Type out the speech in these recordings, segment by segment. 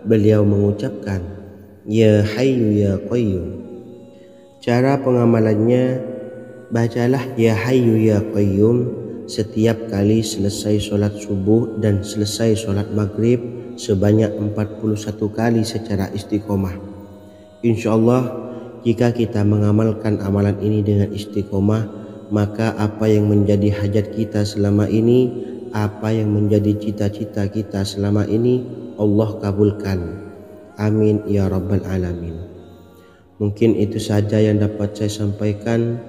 beliau mengucapkan, Ya Hayyu Ya Qayyum. Cara pengamalannya, bacalah Ya Hayyu Ya Qayyum setiap kali selesai sholat subuh dan selesai sholat maghrib sebanyak 41 kali secara istiqomah. InsyaAllah jika kita mengamalkan amalan ini dengan istiqomah, maka apa yang menjadi hajat kita selama ini, apa yang menjadi cita-cita kita selama ini, Allah kabulkan. Amin ya rabbal alamin. Mungkin itu saja yang dapat saya sampaikan.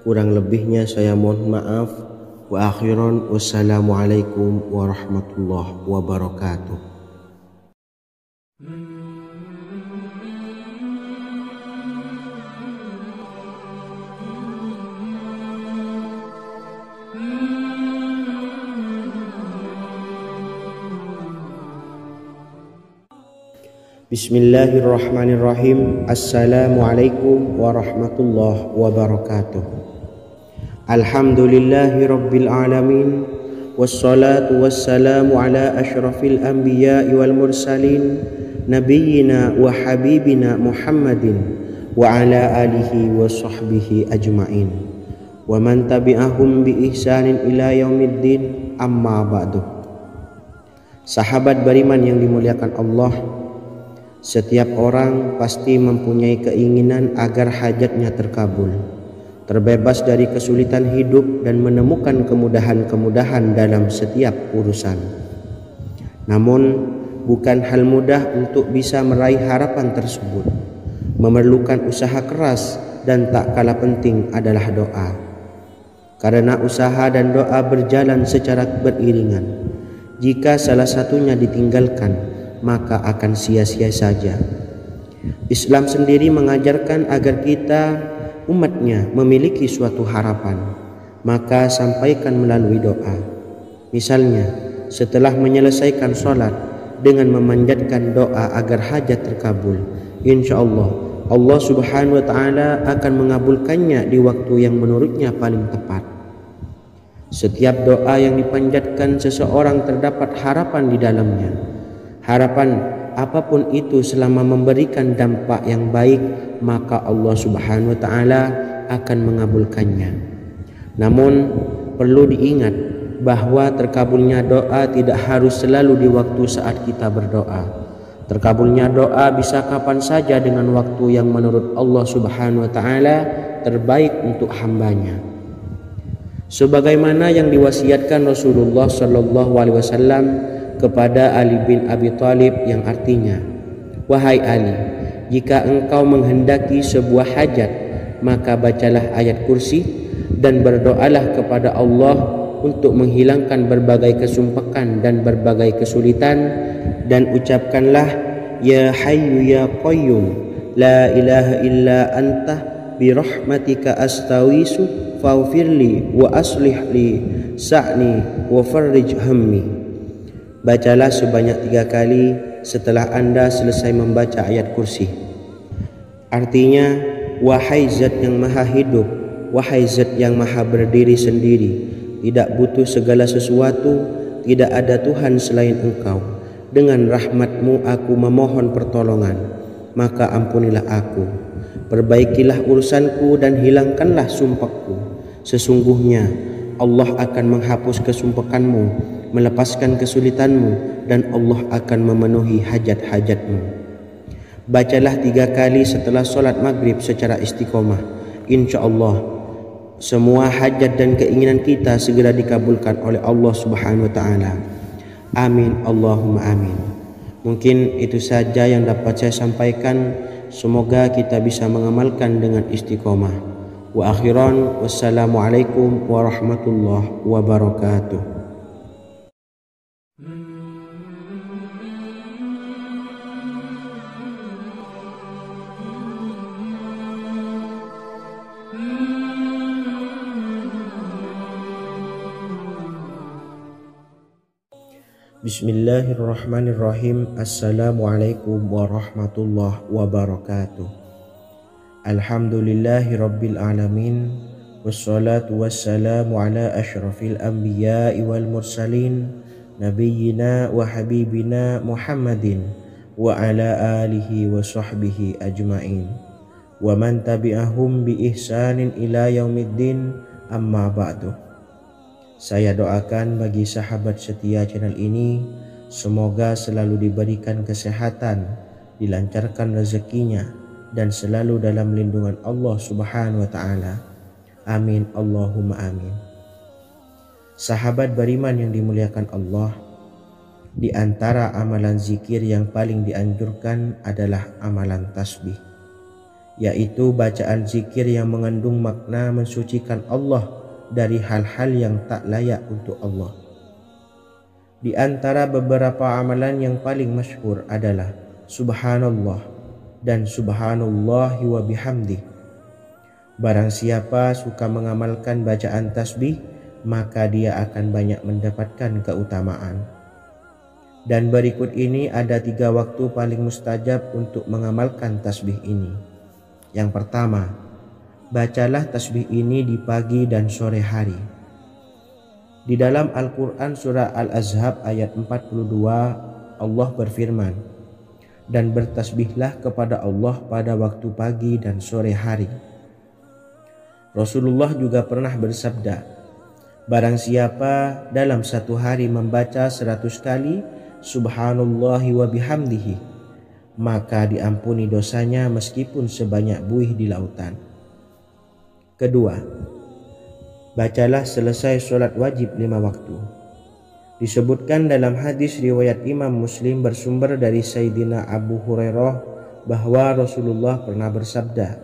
Kurang lebihnya saya mohon maaf. Wa akhiran, wassalamualaikum warahmatullahi wabarakatuh. Bismillahirrahmanirrahim. Assalamualaikum warahmatullahi wabarakatuh. Alhamdulillahi rabbil alamin. Wassalatu wassalamu ala ashrafil anbiya'i wal mursalin, nabiyyina wa habibina Muhammadin wa ala alihi wa sahbihi ajma'in wa man tabi'ahum bi ihsanin ila yaumiddin, amma ba'du. Sahabat beriman yang dimuliakan Allah, setiap orang pasti mempunyai keinginan agar hajatnya terkabul, terbebas dari kesulitan hidup dan menemukan kemudahan-kemudahan dalam setiap urusan. Namun, bukan hal mudah untuk bisa meraih harapan tersebut. Memerlukan usaha keras dan tak kalah penting adalah doa. Karena usaha dan doa berjalan secara beriringan. Jika salah satunya ditinggalkan, maka akan sia-sia saja. Islam sendiri mengajarkan agar kita umatnya memiliki suatu harapan, maka sampaikan melalui doa. Misalnya, setelah menyelesaikan sholat dengan memanjatkan doa agar hajat terkabul, insyaallah Allah subhanahu wa ta'ala akan mengabulkannya di waktu yang menurutnya paling tepat. Setiap doa yang dipanjatkan seseorang terdapat harapan di dalamnya. Harapan apapun itu selama memberikan dampak yang baik, maka Allah subhanahu wa ta'ala akan mengabulkannya. Namun perlu diingat bahwa terkabulnya doa tidak harus selalu di waktu saat kita berdoa. Terkabulnya doa bisa kapan saja dengan waktu yang menurut Allah subhanahu wa ta'ala terbaik untuk hambanya. Sebagaimana yang diwasiatkan Rasulullah sallallahu alaihi wasallam kepada Ali bin Abi Thalib, yang artinya, Wahai Ali, jika engkau menghendaki sebuah hajat, maka bacalah ayat kursi dan berdoalah kepada Allah untuk menghilangkan berbagai kesumpakan dan berbagai kesulitan, dan ucapkanlah Ya Hayyu Ya Qayyum, La ilaha illa anta birahmatika astawisu faghfirli wa aslih li sa'ni wa farrij hammi. Bacalah sebanyak 3 kali setelah Anda selesai membaca ayat kursi. Artinya, wahai zat yang maha hidup, wahai zat yang maha berdiri sendiri, tidak butuh segala sesuatu, tidak ada Tuhan selain Engkau. Dengan rahmat-Mu aku memohon pertolongan, maka ampunilah aku. Perbaikilah urusanku dan hilangkanlah sumpahku. Sesungguhnya Allah akan menghapus kesumpakanmu, melepaskan kesulitanmu, dan Allah akan memenuhi hajat-hajatmu. Bacalah 3 kali setelah sholat maghrib secara istiqomah. InsyaAllah semua hajat dan keinginan kita segera dikabulkan oleh Allah subhanahu wa ta'ala. Amin Allahumma amin. Mungkin itu saja yang dapat saya sampaikan. Semoga kita bisa mengamalkan dengan istiqomah. Wa akhiran, wassalamualaikum warahmatullahi wabarakatuh. Bismillahirrahmanirrahim. Assalamualaikum warahmatullahi wabarakatuh. Alhamdulillahi rabbil alamin. Wassalatu wassalamu ala ashrafil anbiya'i wal mursalin, nabiyyina wa habibina Muhammadin wa ala alihi wa sahbihi ajma'in wa man tabi'ahum bi ihsanin ila yaumiddin, amma ba'du. Saya doakan bagi sahabat setia channel ini, semoga selalu diberikan kesehatan, dilancarkan rezekinya, dan selalu dalam lindungan Allah Subhanahu wa ta'ala. Amin Allahumma amin. Sahabat beriman yang dimuliakan Allah, di antara amalan zikir yang paling dianjurkan adalah amalan tasbih, yaitu bacaan zikir yang mengandung makna mensucikan Allah dari hal-hal yang tak layak untuk Allah. Di antara beberapa amalan yang paling masyhur adalah Subhanallah dan Subhanallahi wa bihamdih. Barang siapa suka mengamalkan bacaan tasbih, maka dia akan banyak mendapatkan keutamaan. Dan berikut ini ada 3 waktu paling mustajab untuk mengamalkan tasbih ini. Yang pertama, bacalah tasbih ini di pagi dan sore hari. Di dalam Al-Quran surah Al-Ahzab ayat 42, Allah berfirman, dan bertasbihlah kepada Allah pada waktu pagi dan sore hari. Rasulullah juga pernah bersabda, barang siapa dalam satu hari membaca 100 kali Subhanallahi wa bihamdihi, maka diampuni dosanya meskipun sebanyak buih di lautan. Kedua, bacalah selesai sholat wajib 5 waktu. Disebutkan dalam hadis riwayat Imam Muslim bersumber dari Sayyidina Abu Hurairah bahwa Rasulullah pernah bersabda,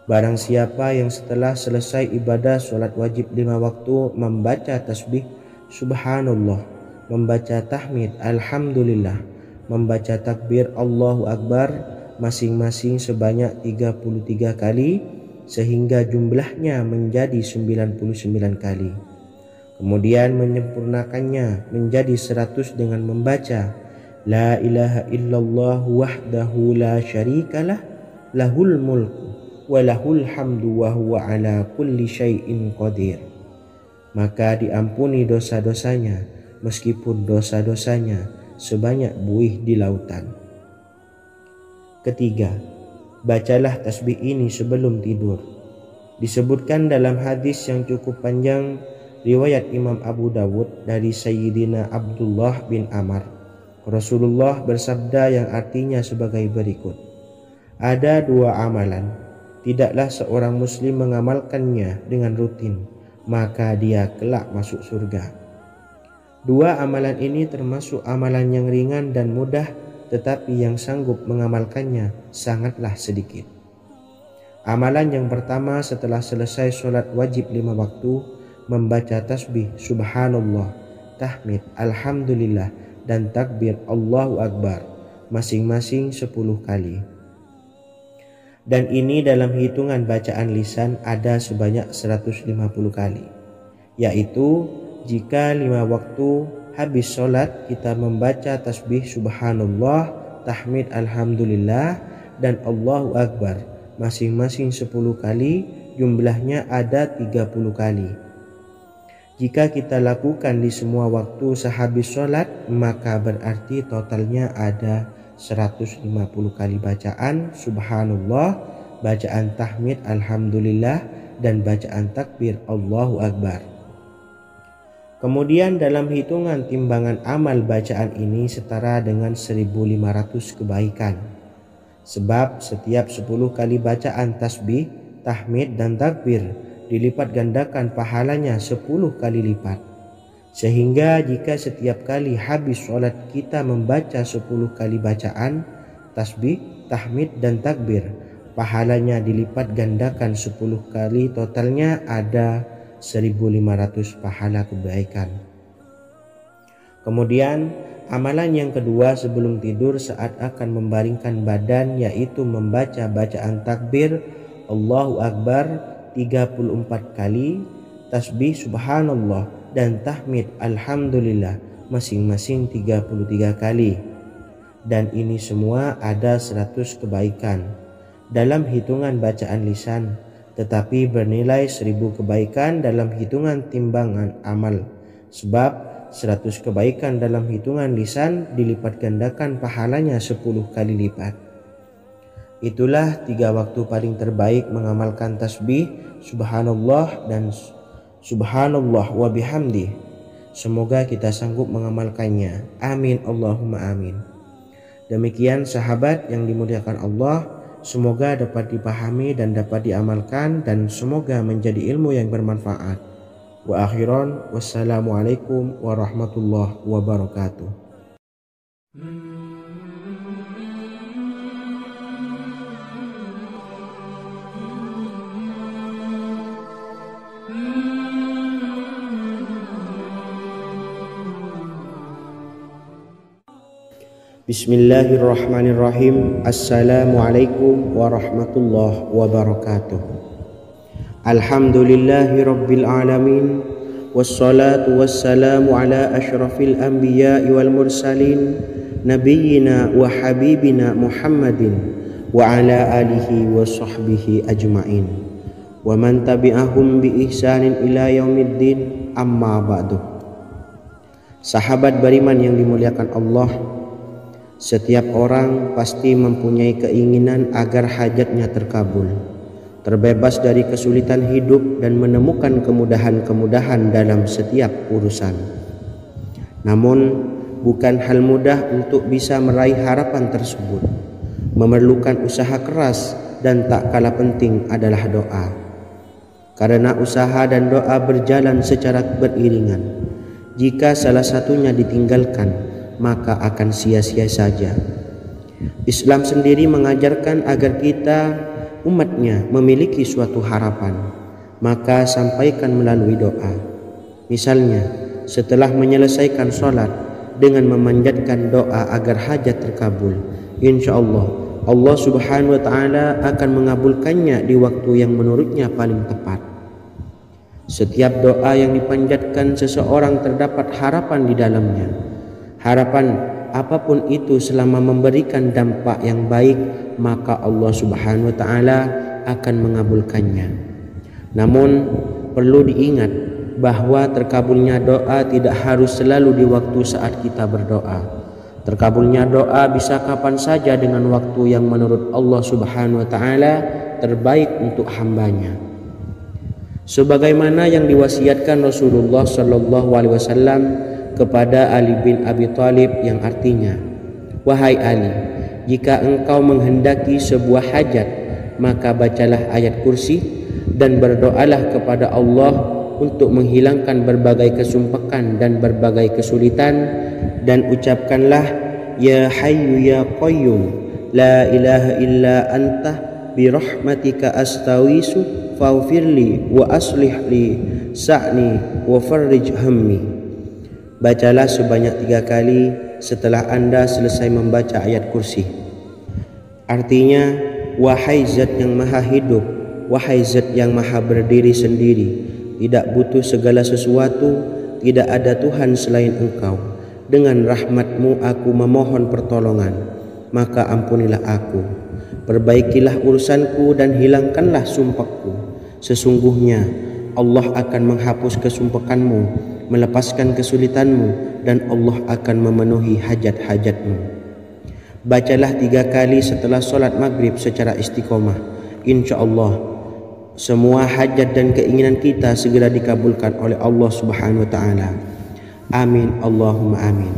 barang siapa yang setelah selesai ibadah sholat wajib 5 waktu membaca tasbih Subhanallah, membaca tahmid Alhamdulillah, membaca takbir Allahu Akbar masing-masing sebanyak 33 kali sehingga jumlahnya menjadi 99 kali. Kemudian menyempurnakannya menjadi 100 dengan membaca La ilaha illallah wahdahu la syarikalah lahul mulku walahul hamdu wa huwa ala kulli syai'in qadir, maka diampuni dosa-dosanya meskipun dosa-dosanya sebanyak buih di lautan. Ketiga, bacalah tasbih ini sebelum tidur. Disebutkan dalam hadis yang cukup panjang riwayat Imam Abu Dawud dari Sayyidina Abdullah bin Amr, Rasulullah bersabda yang artinya sebagai berikut, ada 2 amalan, tidaklah seorang muslim mengamalkannya dengan rutin, maka dia kelak masuk surga. 2 amalan ini termasuk amalan yang ringan dan mudah, tetapi yang sanggup mengamalkannya sangatlah sedikit. Amalan yang pertama setelah selesai sholat wajib 5 waktu, membaca tasbih Subhanallah, tahmid Alhamdulillah, dan takbir Allahu Akbar masing-masing 10 kali. Dan ini dalam hitungan bacaan lisan ada sebanyak 150 kali, yaitu jika 5 waktu habis sholat kita membaca tasbih Subhanallah, tahmid Alhamdulillah, dan Allahu Akbar masing-masing 10 kali, jumlahnya ada 30 kali. Jika kita lakukan di semua waktu sehabis sholat, maka berarti totalnya ada 150 kali bacaan Subhanallah, bacaan tahmid Alhamdulillah, dan bacaan takbir Allahu Akbar. Kemudian dalam hitungan timbangan amal bacaan ini setara dengan 1500 kebaikan. Sebab setiap 10 kali bacaan tasbih, tahmid, dan takbir dilipat gandakan pahalanya 10 kali lipat. Sehingga jika setiap kali habis sholat kita membaca 10 kali bacaan tasbih, tahmid, dan takbir, pahalanya dilipat gandakan 10 kali, totalnya ada 1500 pahala kebaikan. Kemudian amalan yang kedua sebelum tidur saat akan membaringkan badan, yaitu membaca bacaan takbir Allahu Akbar 34 kali, tasbih Subhanallah, dan tahmid Alhamdulillah masing-masing 33 kali. Dan ini semua ada 100 kebaikan dalam hitungan bacaan lisan, tetapi bernilai 1000 kebaikan dalam hitungan timbangan amal. Sebab 100 kebaikan dalam hitungan lisan dilipat gandakan pahalanya 10 kali lipat. Itulah 3 waktu paling terbaik mengamalkan tasbih subhanallah dan subhanallah wa bihamdi. Semoga kita sanggup mengamalkannya. Amin Allahumma amin. Demikian sahabat yang dimuliakan Allah, semoga dapat dipahami dan dapat diamalkan dan semoga menjadi ilmu yang bermanfaat. Wa akhiran, wassalamualaikum warahmatullahi wabarakatuh. Bismillahirrahmanirrahim. Assalamualaikum warahmatullahi wabarakatuh. Alhamdulillahi rabbil alamin. Wassalatu wassalamu ala ashrafil anbiya'i wal mursalin, nabiyyina wa habibina Muhammadin wa ala alihi wa sahbihi ajma'in wa man tabi'ahum bi ihsanin ila yaumiddin, amma ba'du. Sahabat beriman yang dimuliakan Allah, setiap orang pasti mempunyai keinginan agar hajatnya terkabul, terbebas dari kesulitan hidup dan menemukan kemudahan-kemudahan dalam setiap urusan. Namun, bukan hal mudah untuk bisa meraih harapan tersebut. Memerlukan usaha keras dan tak kalah penting adalah doa. Karena usaha dan doa berjalan secara beriringan. Jika salah satunya ditinggalkan, maka akan sia-sia saja. Islam sendiri mengajarkan agar kita umatnya memiliki suatu harapan, maka sampaikan melalui doa. Misalnya, setelah menyelesaikan sholat dengan memanjatkan doa agar hajat terkabul, insya Allah subhanahu wa ta'ala akan mengabulkannya di waktu yang menurutnya paling tepat. Setiap doa yang dipanjatkan seseorang terdapat harapan di dalamnya. Harapan apapun itu selama memberikan dampak yang baik, maka Allah subhanahu wa ta'ala akan mengabulkannya. Namun perlu diingat bahwa terkabulnya doa tidak harus selalu di waktu saat kita berdoa. Terkabulnya doa bisa kapan saja dengan waktu yang menurut Allah subhanahu wa ta'ala terbaik untuk hambanya. Sebagaimana yang diwasiatkan Rasulullah sallallahu alaihi wasallam kepada Ali bin Abi Thalib, yang artinya, wahai Ali, jika engkau menghendaki sebuah hajat, maka bacalah ayat kursi dan berdoalah kepada Allah untuk menghilangkan berbagai kesumpakan dan berbagai kesulitan, dan ucapkanlah, ya hayyu ya qayyum la ilaha illa anta birahmatika astawisu faghfirli wa aslih li sa'ni wa farrij hammi. Bacalah sebanyak 3 kali setelah Anda selesai membaca ayat kursi. Artinya, wahai zat yang maha hidup, wahai zat yang maha berdiri sendiri, tidak butuh segala sesuatu, tidak ada Tuhan selain Engkau. Dengan rahmat-Mu aku memohon pertolongan, maka ampunilah aku. Perbaikilah urusanku dan hilangkanlah sumpahku. Sesungguhnya Allah akan menghapus kesumpakanmu, melepaskan kesulitanmu, dan Allah akan memenuhi hajat-hajatmu. Bacalah 3 kali setelah sholat maghrib secara istiqomah. Insya Allah semua hajat dan keinginan kita segera dikabulkan oleh Allah subhanahu wa ta'ala. Amin Allahumma amin.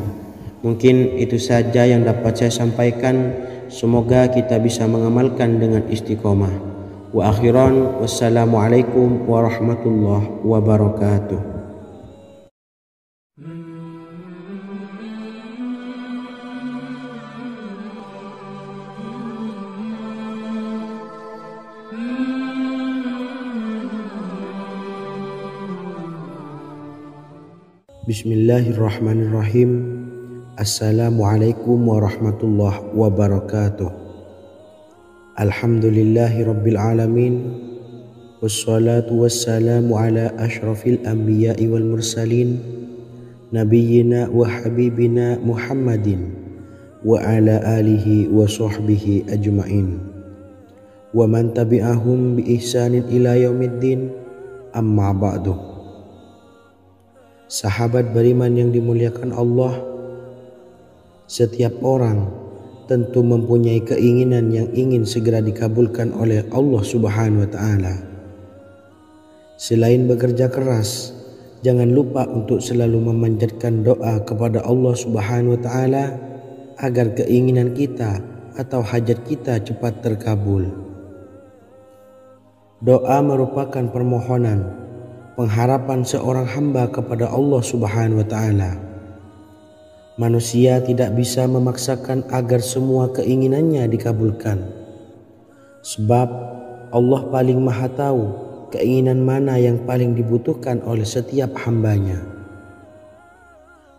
Mungkin itu saja yang dapat saya sampaikan. Semoga kita bisa mengamalkan dengan istiqomah. Wa akhiran, wassalamualaikum warahmatullahi wabarakatuh. Bismillahirrahmanirrahim. Assalamualaikum warahmatullahi wabarakatuh. Alhamdulillahi rabbil alamin. Wassalatu wassalamu ala ashrafil anbiya'i wal mursalin, nabiyyina wa habibina Muhammadin wa ala alihi wa sahbihi ajma'in wa man tabi'ahum bi ihsanin ila yaumiddin, amma ba'du. Sahabat beriman yang dimuliakan Allah, setiap orang tentu mempunyai keinginan yang ingin segera dikabulkan oleh Allah Subhanahu wa Ta'ala. Selain bekerja keras, jangan lupa untuk selalu memanjatkan doa kepada Allah Subhanahu wa Ta'ala agar keinginan kita atau hajat kita cepat terkabul. Doa merupakan permohonan, pengharapan seorang hamba kepada Allah Subhanahu wa Ta'ala. Manusia tidak bisa memaksakan agar semua keinginannya dikabulkan, sebab Allah paling maha tahu keinginan mana yang paling dibutuhkan oleh setiap hambanya.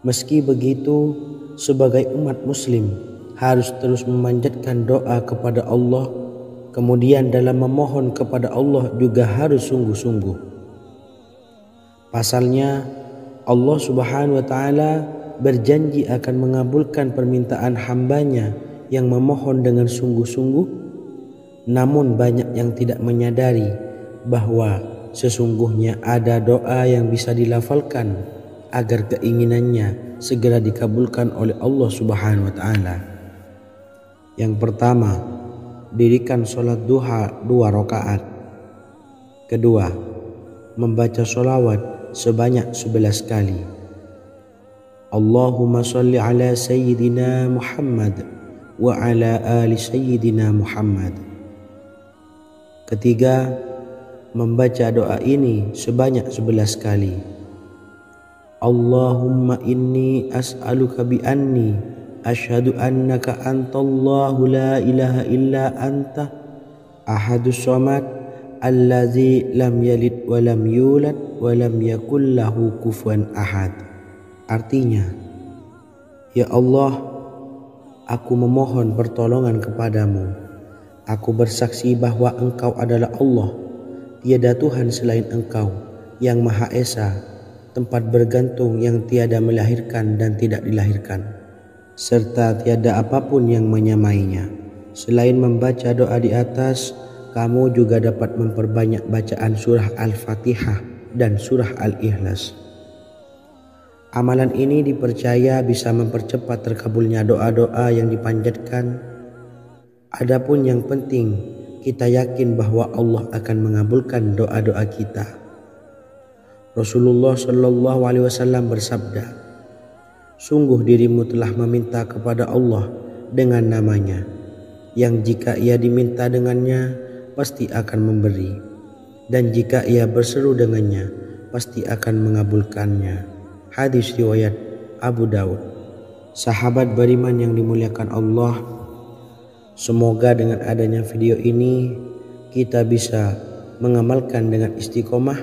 Meski begitu, sebagai umat muslim harus terus memanjatkan doa kepada Allah, kemudian dalam memohon kepada Allah juga harus sungguh-sungguh. Pasalnya Allah Subhanahu wa Ta'ala berjanji akan mengabulkan permintaan hambanya yang memohon dengan sungguh-sungguh. Namun banyak yang tidak menyadari bahwa sesungguhnya ada doa yang bisa dilafalkan agar keinginannya segera dikabulkan oleh Allah Subhanahu wa Ta'ala. Yang pertama, dirikan sholat duha 2 rakaat. Kedua, membaca sholawat sebanyak 11 kali. Allahumma sholli ala sayyidina Muhammad wa ala ali sayyidina Muhammad. Ketiga, membaca doa ini sebanyak 11 kali. Allahumma inni as'aluka bi anni asyhadu annaka antallahu la ilaha illa anta ahadus samad allazi lam yalid wa lam yulad wa lam yakul lahu kufuwan ahad. Artinya, ya Allah, aku memohon pertolongan kepadamu. Aku bersaksi bahwa Engkau adalah Allah, tiada Tuhan selain Engkau, yang Maha Esa, tempat bergantung yang tiada melahirkan dan tidak dilahirkan, serta tiada apapun yang menyamainya. Selain membaca doa di atas, kamu juga dapat memperbanyak bacaan surah Al-Fatihah dan surah Al-Ikhlas. Amalan ini dipercaya bisa mempercepat terkabulnya doa-doa yang dipanjatkan. Adapun yang penting, kita yakin bahwa Allah akan mengabulkan doa-doa kita. Rasulullah Shallallahu Alaihi Wasallam bersabda, sungguh dirimu telah meminta kepada Allah dengan namanya, yang jika ia diminta dengannya, pasti akan memberi, dan jika ia berseru dengannya, pasti akan mengabulkannya. Hadis riwayat Abu Daud. Sahabat beriman yang dimuliakan Allah, semoga dengan adanya video ini kita bisa mengamalkan dengan istiqomah,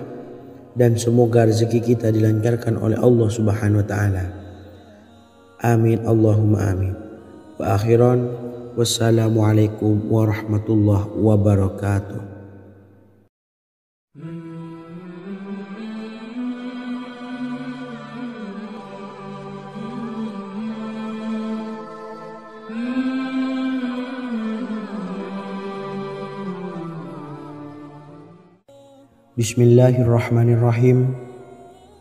dan semoga rezeki kita dilancarkan oleh Allah Subhanahu wa Ta'ala. Amin Allahumma amin. Wa akhiran, wassalamualaikum warahmatullahi wabarakatuh. Bismillahirrahmanirrahim.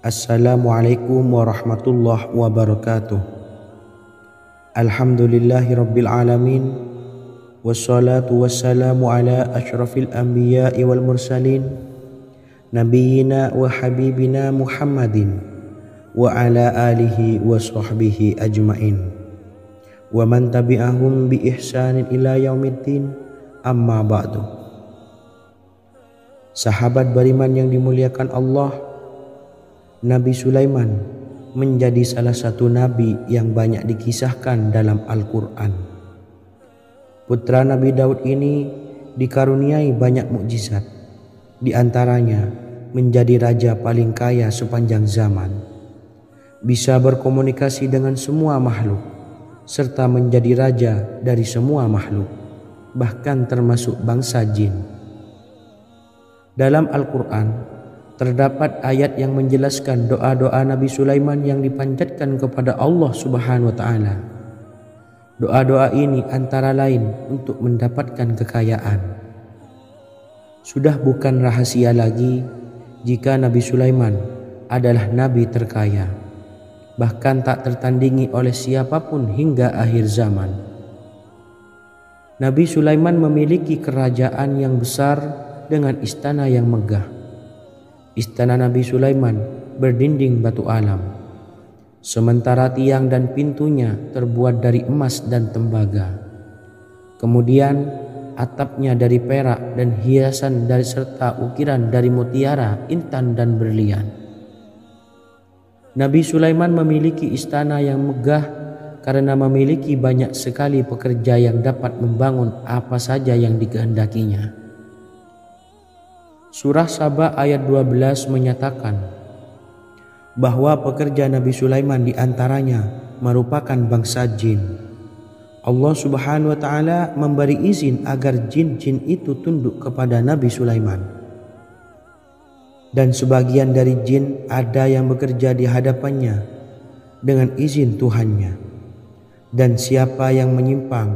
Assalamualaikum warahmatullahi wabarakatuh. Alhamdulillahi rabbil alamin, wassalatu wassalamu ala asyrafil anbiya'i wal mursalin, nabiyyina wa habibina Muhammadin wa ala alihi wa sahbihi ajmain, wa man tabi'ahum bi ihsanin ila yaumiddin, amma ba'du. Sahabat beriman yang dimuliakan Allah, Nabi Sulaiman menjadi salah satu nabi yang banyak dikisahkan dalam Al-Quran. Putra Nabi Daud ini dikaruniai banyak mukjizat, di antaranya menjadi raja paling kaya sepanjang zaman, bisa berkomunikasi dengan semua makhluk, serta menjadi raja dari semua makhluk, bahkan termasuk bangsa jin. Dalam Al-Quran terdapat ayat yang menjelaskan doa-doa Nabi Sulaiman yang dipanjatkan kepada Allah Subhanahu wa Ta'ala. Doa-doa ini antara lain untuk mendapatkan kekayaan. Sudah bukan rahasia lagi jika Nabi Sulaiman adalah nabi terkaya, bahkan tak tertandingi oleh siapapun hingga akhir zaman. Nabi Sulaiman memiliki kerajaan yang besar dengan istana yang megah. Istana Nabi Sulaiman berdinding batu alam, sementara tiang dan pintunya terbuat dari emas dan tembaga. Kemudian atapnya dari perak dan hiasan dari serta ukiran dari mutiara, intan dan berlian. Nabi Sulaiman memiliki istana yang megah karena memiliki banyak sekali pekerja yang dapat membangun apa saja yang dikehendakinya. Surah Saba ayat 12 menyatakan bahwa pekerja Nabi Sulaiman diantaranya merupakan bangsa jin. Allah Subhanahu wa Ta'ala memberi izin agar jin-jin itu tunduk kepada Nabi Sulaiman. Dan sebagian dari jin ada yang bekerja di hadapannya dengan izin Tuhannya. Dan siapa yang menyimpang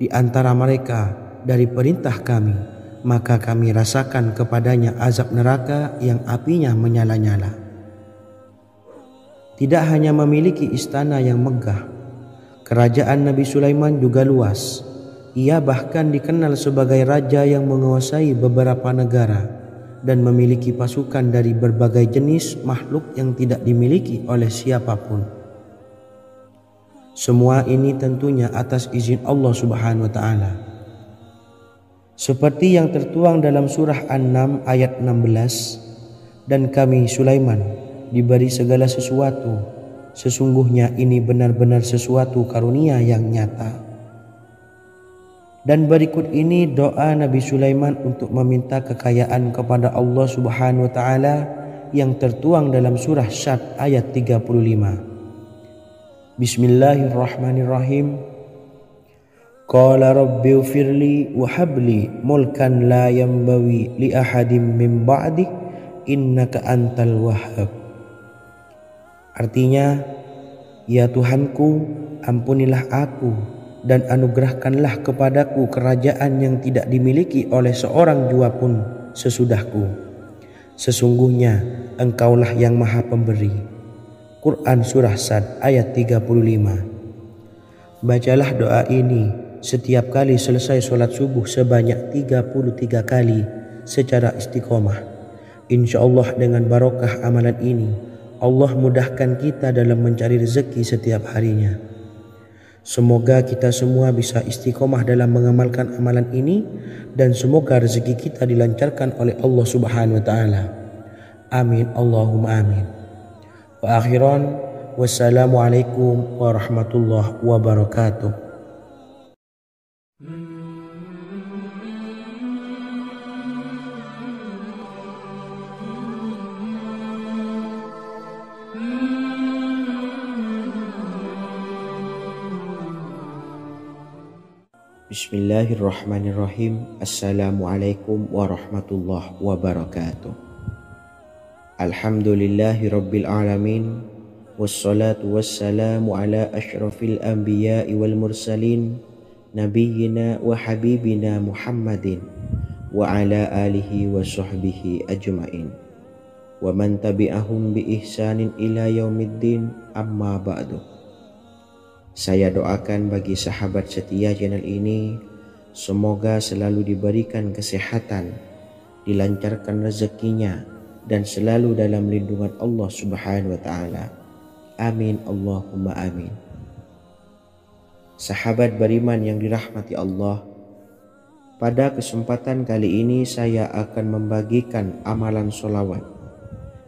di antara mereka dari perintah kami, maka kami rasakan kepadanya azab neraka yang apinya menyala-nyala. Tidak hanya memiliki istana yang megah, kerajaan Nabi Sulaiman juga luas. Ia bahkan dikenal sebagai raja yang menguasai beberapa negara dan memiliki pasukan dari berbagai jenis makhluk yang tidak dimiliki oleh siapapun. Semua ini tentunya atas izin Allah Subhanahu wa Ta'ala. Seperti yang tertuang dalam surah An-Naml ayat 16, dan kami Sulaiman diberi segala sesuatu, sesungguhnya ini benar-benar sesuatu karunia yang nyata. Dan berikut ini doa Nabi Sulaiman untuk meminta kekayaan kepada Allah Subhanahu wa Ta'ala yang tertuang dalam surah Syad ayat 35. Bismillahirrahmanirrahim. Qala rabbi ufirli wa habli mulkan la yanbawi li ahadim min ba'di innaka antal wahhab. Artinya, ya Tuhanku, ampunilah aku dan anugerahkanlah kepadaku kerajaan yang tidak dimiliki oleh seorang jua pun sesudahku. Sesungguhnya Engkaulah yang Maha Pemberi. Quran Surah Sad ayat 35. Bacalah doa ini setiap kali selesai sholat subuh sebanyak 33 kali secara istiqomah. Insya Allah dengan barokah amalan ini, Allah mudahkan kita dalam mencari rezeki setiap harinya. Semoga kita semua bisa istiqomah dalam mengamalkan amalan ini, dan semoga rezeki kita dilancarkan oleh Allah Subhanahu wa Ta'ala. Amin Allahumma amin. Wa akhiran, wassalamualaikum warahmatullahi wabarakatuh. Bismillahirrahmanirrahim. Assalamualaikum warahmatullahi wabarakatuh. Alhamdulillahi rabbil alamin, wassalatu wassalamu ala ashrafil anbiya'i wal mursalin, nabiyyina wa habibina Muhammadin wa ala alihi wa sahbihi ajma'in, wa man tabi'ahum bi ihsanin ila yaumiddin, amma ba'du. Saya doakan bagi sahabat setia channel ini, semoga selalu diberikan kesehatan, dilancarkan rezekinya, dan selalu dalam lindungan Allah Subhanahu wa Ta'ala. Amin Allahumma amin. Sahabat beriman yang dirahmati Allah, pada kesempatan kali ini saya akan membagikan amalan sholawat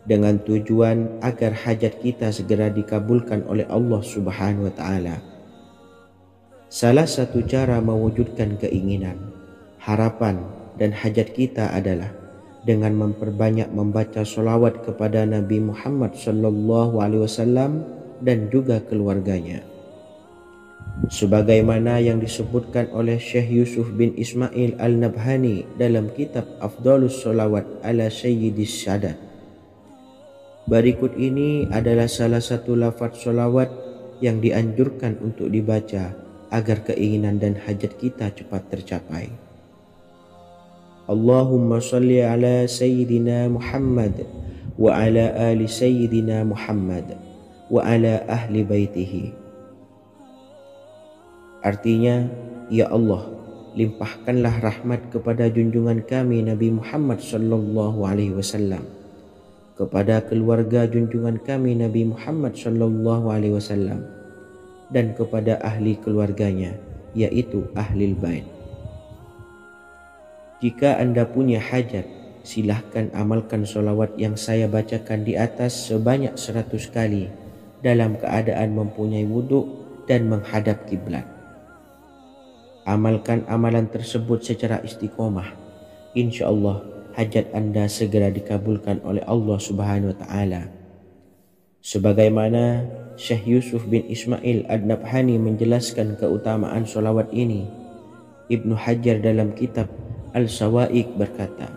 dengan tujuan agar hajat kita segera dikabulkan oleh Allah Subhanahu wa Ta'ala. Salah satu cara mewujudkan keinginan, harapan, dan hajat kita adalah dengan memperbanyak membaca sholawat kepada Nabi Muhammad SAW dan juga keluarganya. Sebagaimana yang disebutkan oleh Syekh Yusuf bin Ismail Al-Nabhani dalam kitab Afdhalus Sholawat ala Sayyidis Sadat. Berikut ini adalah salah satu lafaz sholawat yang dianjurkan untuk dibaca agar keinginan dan hajat kita cepat tercapai. Allahumma salli ala Sayyidina Muhammad wa ala ali Sayyidina Muhammad wa ala ahli baitihi. Artinya, ya Allah, limpahkanlah rahmat kepada junjungan kami Nabi Muhammad sallallahu alaihi wasallam, kepada keluarga junjungan kami Nabi Muhammad sallallahu alaihi wasallam, dan kepada ahli keluarganya, yaitu ahlil bait. Jika Anda punya hajat, silahkan amalkan solawat yang saya bacakan di atas sebanyak 100 kali dalam keadaan mempunyai wudhu dan menghadap kiblat. Amalkan amalan tersebut secara istiqomah. Insya Allah hajat Anda segera dikabulkan oleh Allah Subhanahu wa Ta'ala. Sebagaimana Syekh Yusuf bin Ismail Ad-Nabhani menjelaskan keutamaan solawat ini, Ibnu Hajar dalam kitab Al-Sawa'iq berkata,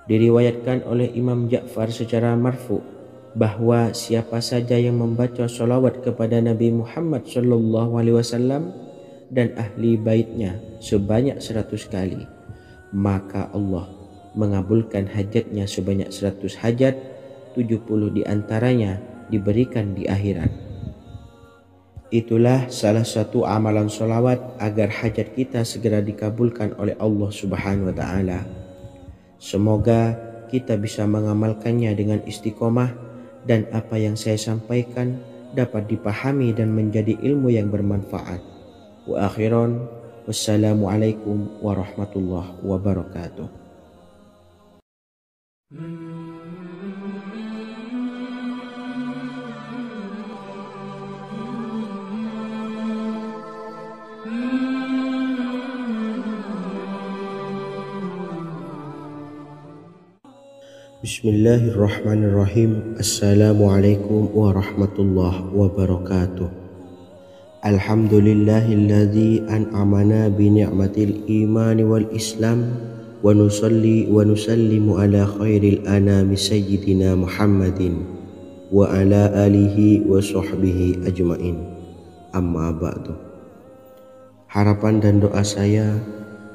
diriwayatkan oleh Imam Ja'far secara marfu bahwa siapa saja yang membaca solawat kepada Nabi Muhammad sallallahu alaihi wasallam dan ahli baitnya sebanyak 100 kali, maka Allah mengabulkan hajatnya sebanyak 100 hajat, 70 diantaranya diberikan di akhirat. Itulah salah satu amalan solawat agar hajat kita segera dikabulkan oleh Allah Subhanahu wa Ta'ala. Semoga kita bisa mengamalkannya dengan istiqomah dan apa yang saya sampaikan dapat dipahami dan menjadi ilmu yang bermanfaat. Wa akhiran, wassalamualaikum warahmatullahi wabarakatuh. Bismillahirrahmanirrahim. Assalamualaikum warahmatullahi wabarakatuh. Alhamdulillahilladzi an'amana bi ni'matil imani wal islam wa nusalli wa nusallimu ala khairil anami sayyidina Muhammadin wa ala alihi wa sahbihi ajmain. Amma ba'du. Harapan dan doa saya,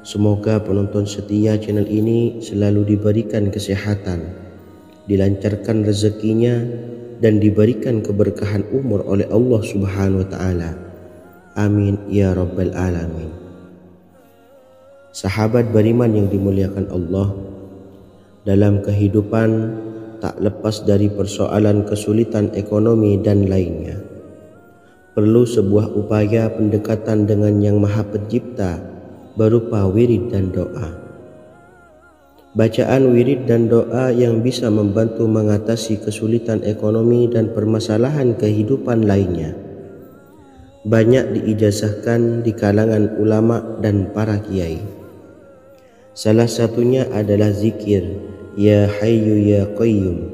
semoga penonton setia channel ini selalu diberikan kesehatan, dilancarkan rezekinya, dan diberikan keberkahan umur oleh Allah Subhanahu wa Ta'ala. Amin ya rabbal alamin. Sahabat beriman yang dimuliakan Allah, dalam kehidupan tak lepas dari persoalan kesulitan ekonomi dan lainnya. Perlu sebuah upaya pendekatan dengan Yang Maha Pencipta berupa wirid dan doa. Bacaan wirid dan doa yang bisa membantu mengatasi kesulitan ekonomi dan permasalahan kehidupan lainnya banyak diijazahkan di kalangan ulama dan para kiai. Salah satunya adalah zikir Ya Hayyu Ya Qayyum,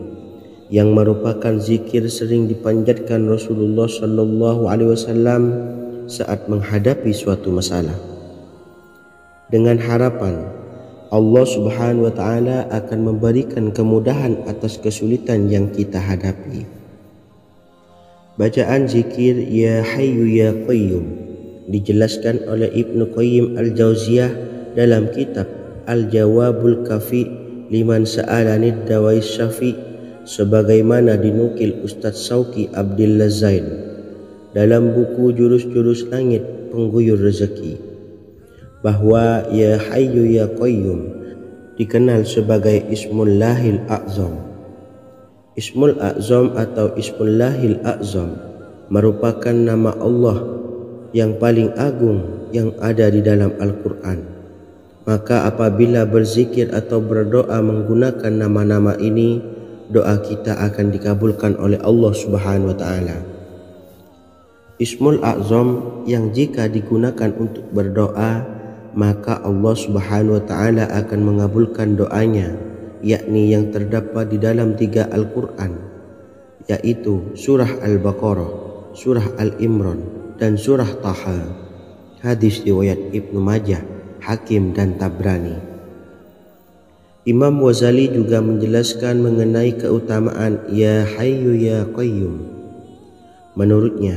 yang merupakan zikir sering dipanjatkan Rasulullah sallallahu alaihi wasallam saat menghadapi suatu masalah, dengan harapan Allah Subhanahu wa Ta'ala akan memberikan kemudahan atas kesulitan yang kita hadapi. Bacaan zikir Ya Hayyu Ya Qayyum dijelaskan oleh Ibnu Qayyim Al-Jauziyah dalam kitab Al-Jawabul Kafi liman sa'alanid dawais syafi, sebagaimana dinukil Ustadz Sauki Abdillah Zain dalam buku Jurus-Jurus Langit Pengguyur Rezeki, bahwa Ya Hayyu Ya Qayyum dikenal sebagai Ismullahil A'zam. Ismul A'zam atau Ismullahil A'zam merupakan nama Allah yang paling agung yang ada di dalam Al-Quran. Maka apabila berzikir atau berdoa menggunakan nama-nama ini, doa kita akan dikabulkan oleh Allah Subhanahu wa Ta'ala. Ismul A'zam yang jika digunakan untuk berdoa, maka Allah Subhanahu wa Ta'ala akan mengabulkan doanya, yakni yang terdapat di dalam 3 Al-Quran, yaitu surah Al-Baqarah, surah Al-Imran, dan surah Taha. Hadis riwayat Ibnu Majah, Hakim, dan Tabrani. Imam Ghazali juga menjelaskan mengenai keutamaan Ya Hayyu Ya Qayyum. Menurutnya,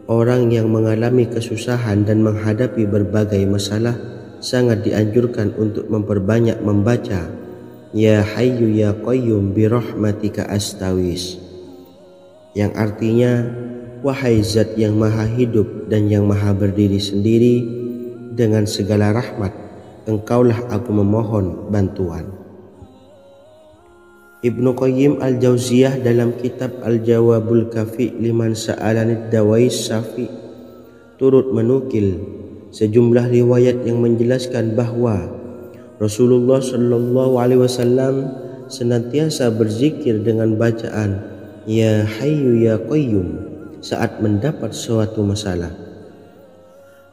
orang yang mengalami kesusahan dan menghadapi berbagai masalah sangat dianjurkan untuk memperbanyak membaca Ya Hayyu Ya Qayyum bi rahmatika astawis, yang artinya wahai zat yang maha hidup dan yang maha berdiri sendiri, dengan segala rahmat engkaulah aku memohon bantuan. Ibnu Qayyim al-Jauziyah dalam kitab Al-Jawabul Kafi liman sa'alanid dawais syafi turut menukil sejumlah riwayat yang menjelaskan bahwa Rasulullah Shallallahu Alaihi Wasallam senantiasa berzikir dengan bacaan Ya Hayyu Ya Qayyum saat mendapat suatu masalah.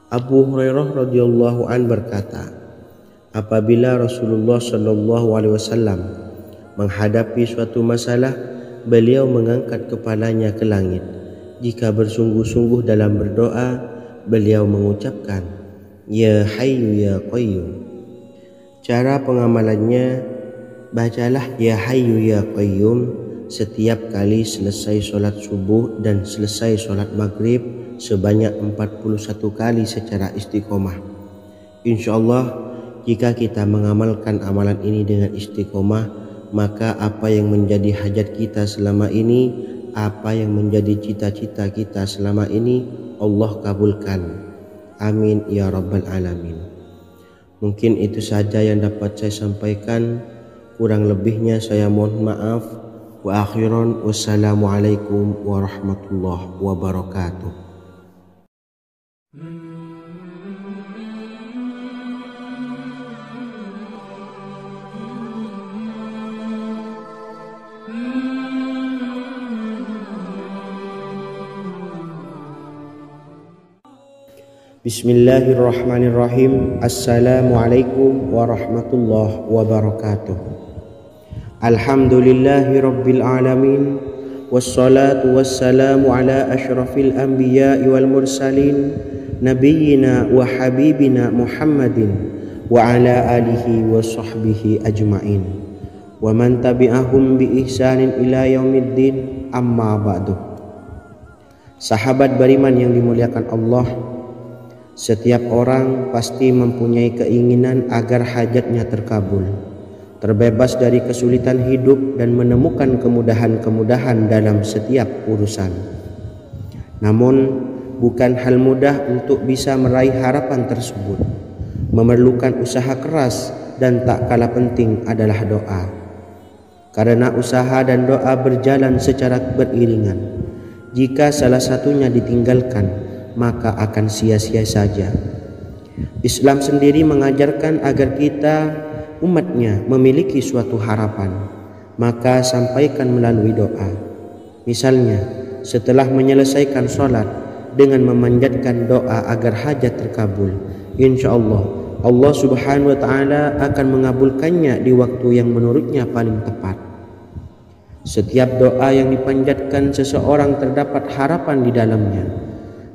Abu Hurairah radhiyallahu an berkata, apabila Rasulullah Shallallahu Alaihi Wasallam menghadapi suatu masalah, beliau mengangkat kepalanya ke langit. Jika bersungguh-sungguh dalam berdoa, beliau mengucapkan Ya Hayyu Ya Qayyum. Cara pengamalannya, bacalah Ya Hayyu Ya Qayyum setiap kali selesai sholat subuh dan selesai sholat maghrib sebanyak 41 kali secara istiqomah. Insyaallah, jika kita mengamalkan amalan ini dengan istiqomah, maka apa yang menjadi hajat kita selama ini, apa yang menjadi cita-cita kita selama ini, Allah kabulkan. Amin ya rabbal alamin. Mungkin itu saja yang dapat saya sampaikan. Kurang lebihnya saya mohon maaf. Wa akhiran, wassalamualaikum warahmatullahi wabarakatuh. Bismillahirrahmanirrahim. Assalamualaikum warahmatullahi wabarakatuh. Alhamdulillahi rabbil alamin, wassalatu wassalamu ala asyrafil anbiya'i wal mursalin, nabiyyina wa habibina Muhammadin wa ala alihi wa sahbihi ajma'in wa man tabi'ahum bi ihsanin ila yaumiddin, amma ba'du. Sahabat beriman yang dimuliakan Allah, setiap orang pasti mempunyai keinginan agar hajatnya terkabul, terbebas dari kesulitan hidup dan menemukan kemudahan-kemudahan dalam setiap urusan. Namun, bukan hal mudah untuk bisa meraih harapan tersebut. Memerlukan usaha keras dan tak kalah penting adalah doa. Karena usaha dan doa berjalan secara beriringan. Jika salah satunya ditinggalkan, maka akan sia-sia saja. Islam sendiri mengajarkan agar kita umatnya memiliki suatu harapan, maka sampaikan melalui doa. Misalnya, setelah menyelesaikan sholat dengan memanjatkan doa agar hajat terkabul, insyaallah Allah Subhanahu wa Ta'ala akan mengabulkannya di waktu yang menurutnya paling tepat. Setiap doa yang dipanjatkan seseorang terdapat harapan di dalamnya.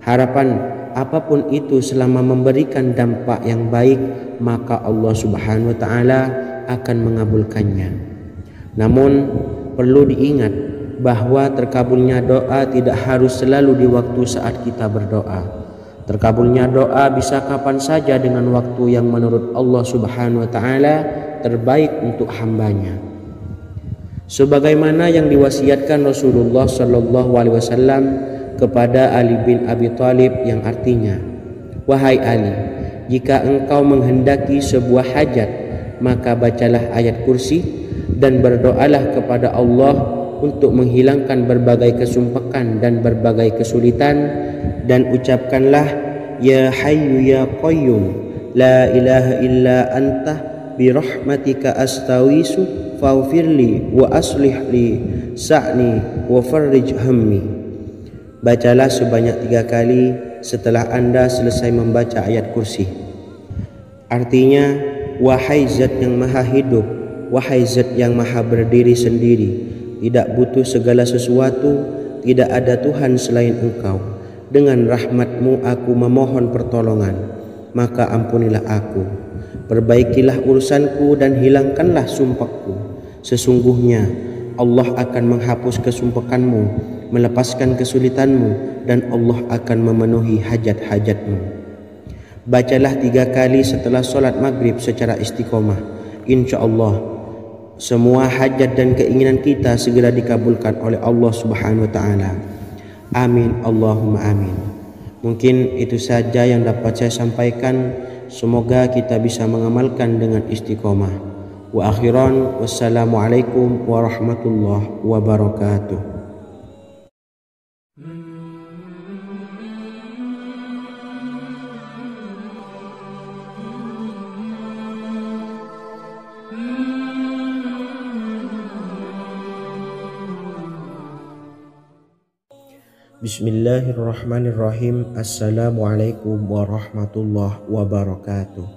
Harapan apapun itu selama memberikan dampak yang baik, maka Allah Subhanahu wa Ta'ala akan mengabulkannya. Namun perlu diingat bahwa terkabulnya doa tidak harus selalu di waktu saat kita berdoa. Terkabulnya doa bisa kapan saja dengan waktu yang menurut Allah Subhanahu wa Ta'ala terbaik untuk hambanya. Sebagaimana yang diwasiatkan Rasulullah Shallallahu Alaihi Wasallam kepada Ali bin Abi Thalib, yang artinya, wahai Ali, jika engkau menghendaki sebuah hajat, maka bacalah ayat kursi dan berdoalah kepada Allah untuk menghilangkan berbagai kesumpakan dan berbagai kesulitan, dan ucapkanlah Ya Hayyu Ya Qayyum la ilaha illa anta bi rahmatika astawisu faghfirli wa aslih li sa'ni wa farrij hammi. Bacalah sebanyak 3 kali setelah Anda selesai membaca ayat kursi. Artinya, wahai zat yang maha hidup, wahai zat yang maha berdiri sendiri, tidak butuh segala sesuatu, tidak ada Tuhan selain Engkau. Dengan rahmat-Mu aku memohon pertolongan, maka ampunilah aku. Perbaikilah urusanku dan hilangkanlah sumpahku. Sesungguhnya Allah akan menghapus kesumpahanmu, melepaskan kesulitanmu, dan Allah akan memenuhi hajat-hajatmu. Bacalah 3 kali setelah solat maghrib secara istiqomah. Insya Allah semua hajat dan keinginan kita segera dikabulkan oleh Allah Subhanahu wa taala. Amin Allahumma amin. Mungkin itu saja yang dapat saya sampaikan. Semoga kita bisa mengamalkan dengan istiqomah. Wa akhiran, wassalamualaikum warahmatullahi wabarakatuh. Bismillahirrahmanirrahim. Assalamualaikum warahmatullahi wabarakatuh.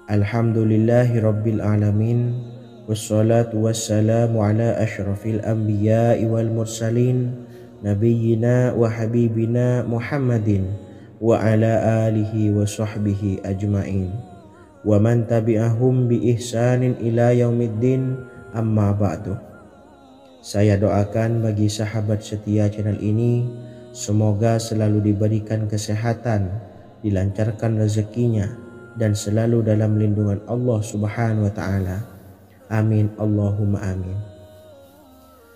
Alhamdulillahi rabbil alamin. Wassalatu wassalamu ala ashrafil anbiya'i wal mursalin, nabiyyina wa habibina Muhammadin wa ala alihi wa sahbihi ajma'in, wa man tabi'ahum bi ihsanin ila yaumiddin, amma ba'du. Saya doakan bagi sahabat setia channel ini, semoga selalu diberikan kesehatan, dilancarkan rezekinya, dan selalu dalam lindungan Allah Subhanahu wa taala. Amin Allahumma amin.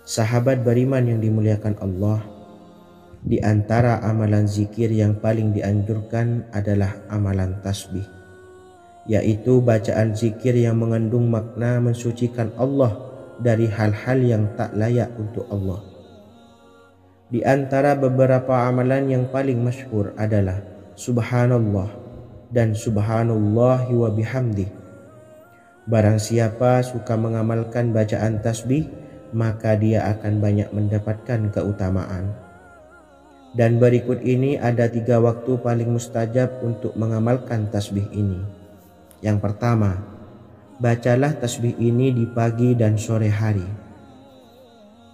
Sahabat beriman yang dimuliakan Allah, di antara amalan zikir yang paling dianjurkan adalah amalan tasbih, yaitu bacaan zikir yang mengandung makna mensucikan Allah dari hal-hal yang tak layak untuk Allah. Di antara beberapa amalan yang paling masyhur adalah Subhanallah dan Subhanallahi wa bihamdih. Barang siapa suka mengamalkan bacaan tasbih, maka dia akan banyak mendapatkan keutamaan. Dan berikut ini ada 3 waktu paling mustajab untuk mengamalkan tasbih ini. Yang pertama, bacalah tasbih ini di pagi dan sore hari.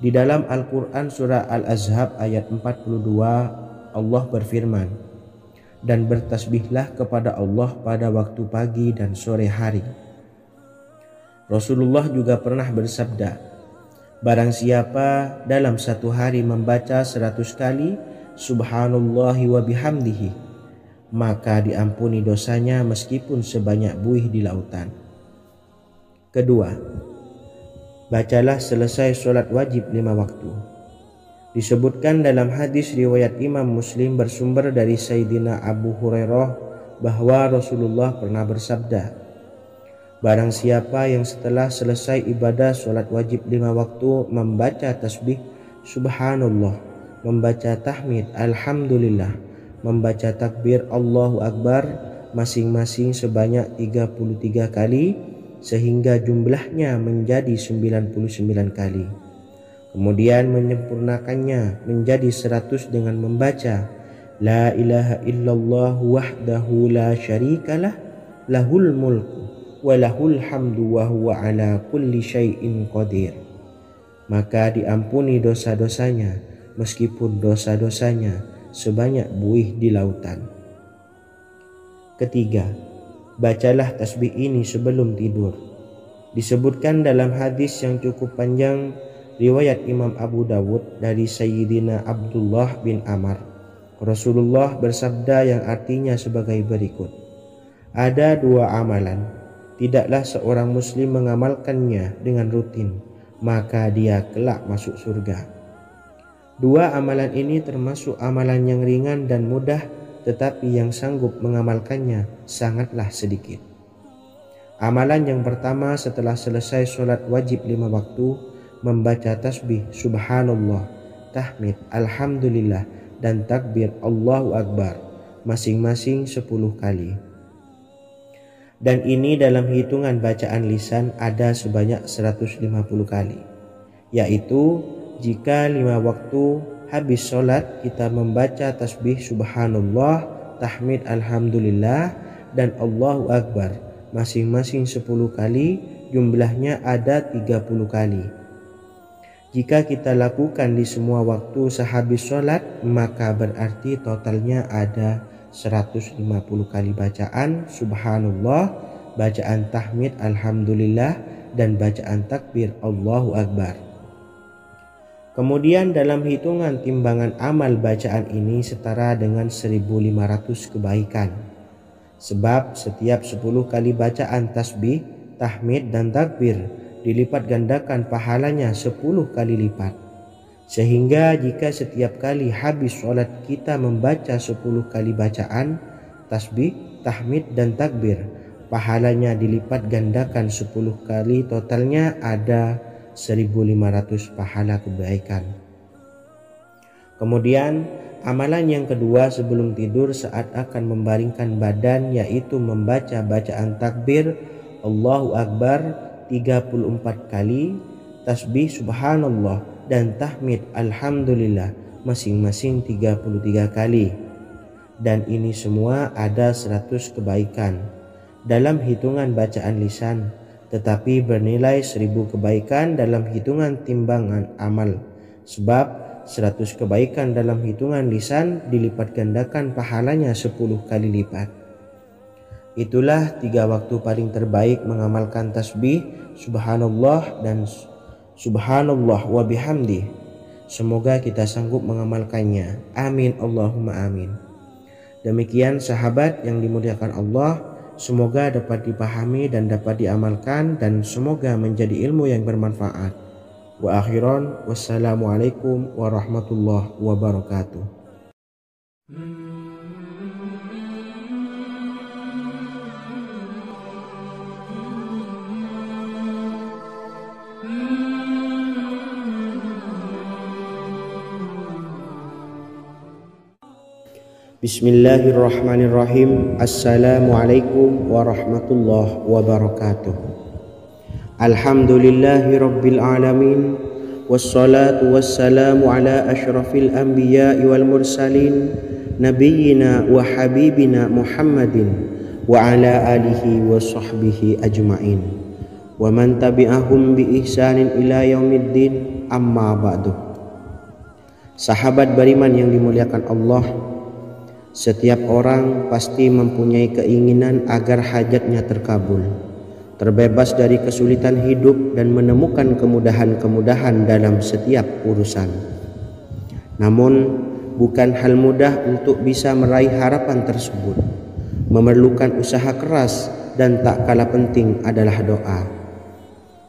Di dalam Al-Quran surah Al-Ahzab ayat 42, Allah berfirman, dan bertasbihlah kepada Allah pada waktu pagi dan sore hari. Rasulullah juga pernah bersabda, barang siapa dalam satu hari membaca 100 kali Subhanallahi wa bihamdihi, maka diampuni dosanya meskipun sebanyak buih di lautan. Kedua, bacalah selesai sholat wajib 5 waktu. Disebutkan dalam hadis riwayat Imam Muslim bersumber dari Sayyidina Abu Hurairah bahwa Rasulullah pernah bersabda, barang siapa yang setelah selesai ibadah sholat wajib 5 waktu membaca tasbih Subhanallah, membaca tahmid Alhamdulillah, membaca takbir Allahu Akbar masing-masing sebanyak 33 kali, sehingga jumlahnya menjadi 99 kali. Kemudian menyempurnakannya menjadi 100 dengan membaca La ilaha illallah wahdahu la syarikalah, lahul mulku wa lahul hamdu wa huwa ala kulli syai'in qadir. Maka diampuni dosa-dosanya meskipun dosa-dosanya sebanyak buih di lautan. Ketiga, bacalah tasbih ini sebelum tidur. Disebutkan dalam hadis yang cukup panjang riwayat Imam Abu Dawud dari Sayyidina Abdullah bin Amr, Rasulullah bersabda yang artinya sebagai berikut, ada 2 amalan, tidaklah seorang muslim mengamalkannya dengan rutin, maka dia kelak masuk surga. 2 amalan ini termasuk amalan yang ringan dan mudah, tetapi yang sanggup mengamalkannya sangatlah sedikit. Amalan yang pertama setelah selesai sholat wajib 5 waktu, membaca tasbih Subhanallah, tahmid Alhamdulillah, dan takbir Allahu Akbar masing-masing 10 kali. Dan ini dalam hitungan bacaan lisan ada sebanyak 150 kali, yaitu jika 5 waktu habis sholat kita membaca tasbih Subhanallah, tahmid Alhamdulillah, dan Allahu Akbar masing-masing 10 kali, jumlahnya ada 30 kali. Jika kita lakukan di semua waktu sehabis sholat, maka berarti totalnya ada 150 kali bacaan Subhanallah, bacaan tahmid Alhamdulillah, dan bacaan takbir Allahu Akbar. Kemudian dalam hitungan timbangan amal bacaan ini setara dengan 1500 kebaikan. Sebab setiap 10 kali bacaan tasbih, tahmid dan takbir dilipat gandakan pahalanya 10 kali lipat. Sehingga jika setiap kali habis sholat kita membaca 10 kali bacaan tasbih, tahmid dan takbir, pahalanya dilipat gandakan 10 kali, totalnya ada 1500 pahala kebaikan. Kemudian amalan yang kedua sebelum tidur saat akan membaringkan badan, yaitu membaca bacaan takbir Allahu Akbar 34 kali, tasbih subhanallah dan tahmid alhamdulillah masing-masing 33 kali. Dan ini semua ada 100 kebaikan dalam hitungan bacaan lisan, tetapi bernilai 1000 kebaikan dalam hitungan timbangan amal. Sebab 100 kebaikan dalam hitungan lisan dilipat gandakan pahalanya 10 kali lipat. Itulah 3 waktu paling terbaik mengamalkan tasbih subhanallah dan subhanallah wa bihamdi. Semoga kita sanggup mengamalkannya. Amin Allahumma amin. Demikian sahabat yang dimuliakan Allah, semoga dapat dipahami dan dapat diamalkan, dan semoga menjadi ilmu yang bermanfaat. Wa akhiran, wassalamualaikum warahmatullahi wabarakatuh. Bismillahirrahmanirrahim. Assalamualaikum warahmatullahi wabarakatuh. Alhamdulillahi rabbil alamin, wassalatu wassalamu ala ashrafil anbiya'i wal mursalin, nabiyyina wa habibina Muhammadin wa ala alihi wa sahbihi ajma'in, wa man tabi'ahum bi ihsanin ila yaumiddin, amma ba'du. Sahabat beriman yang dimuliakan Allah, setiap orang pasti mempunyai keinginan agar hajatnya terkabul, terbebas dari kesulitan hidup dan menemukan kemudahan-kemudahan dalam setiap urusan. Namun bukan hal mudah untuk bisa meraih harapan tersebut. Memerlukan usaha keras, dan tak kalah penting adalah doa.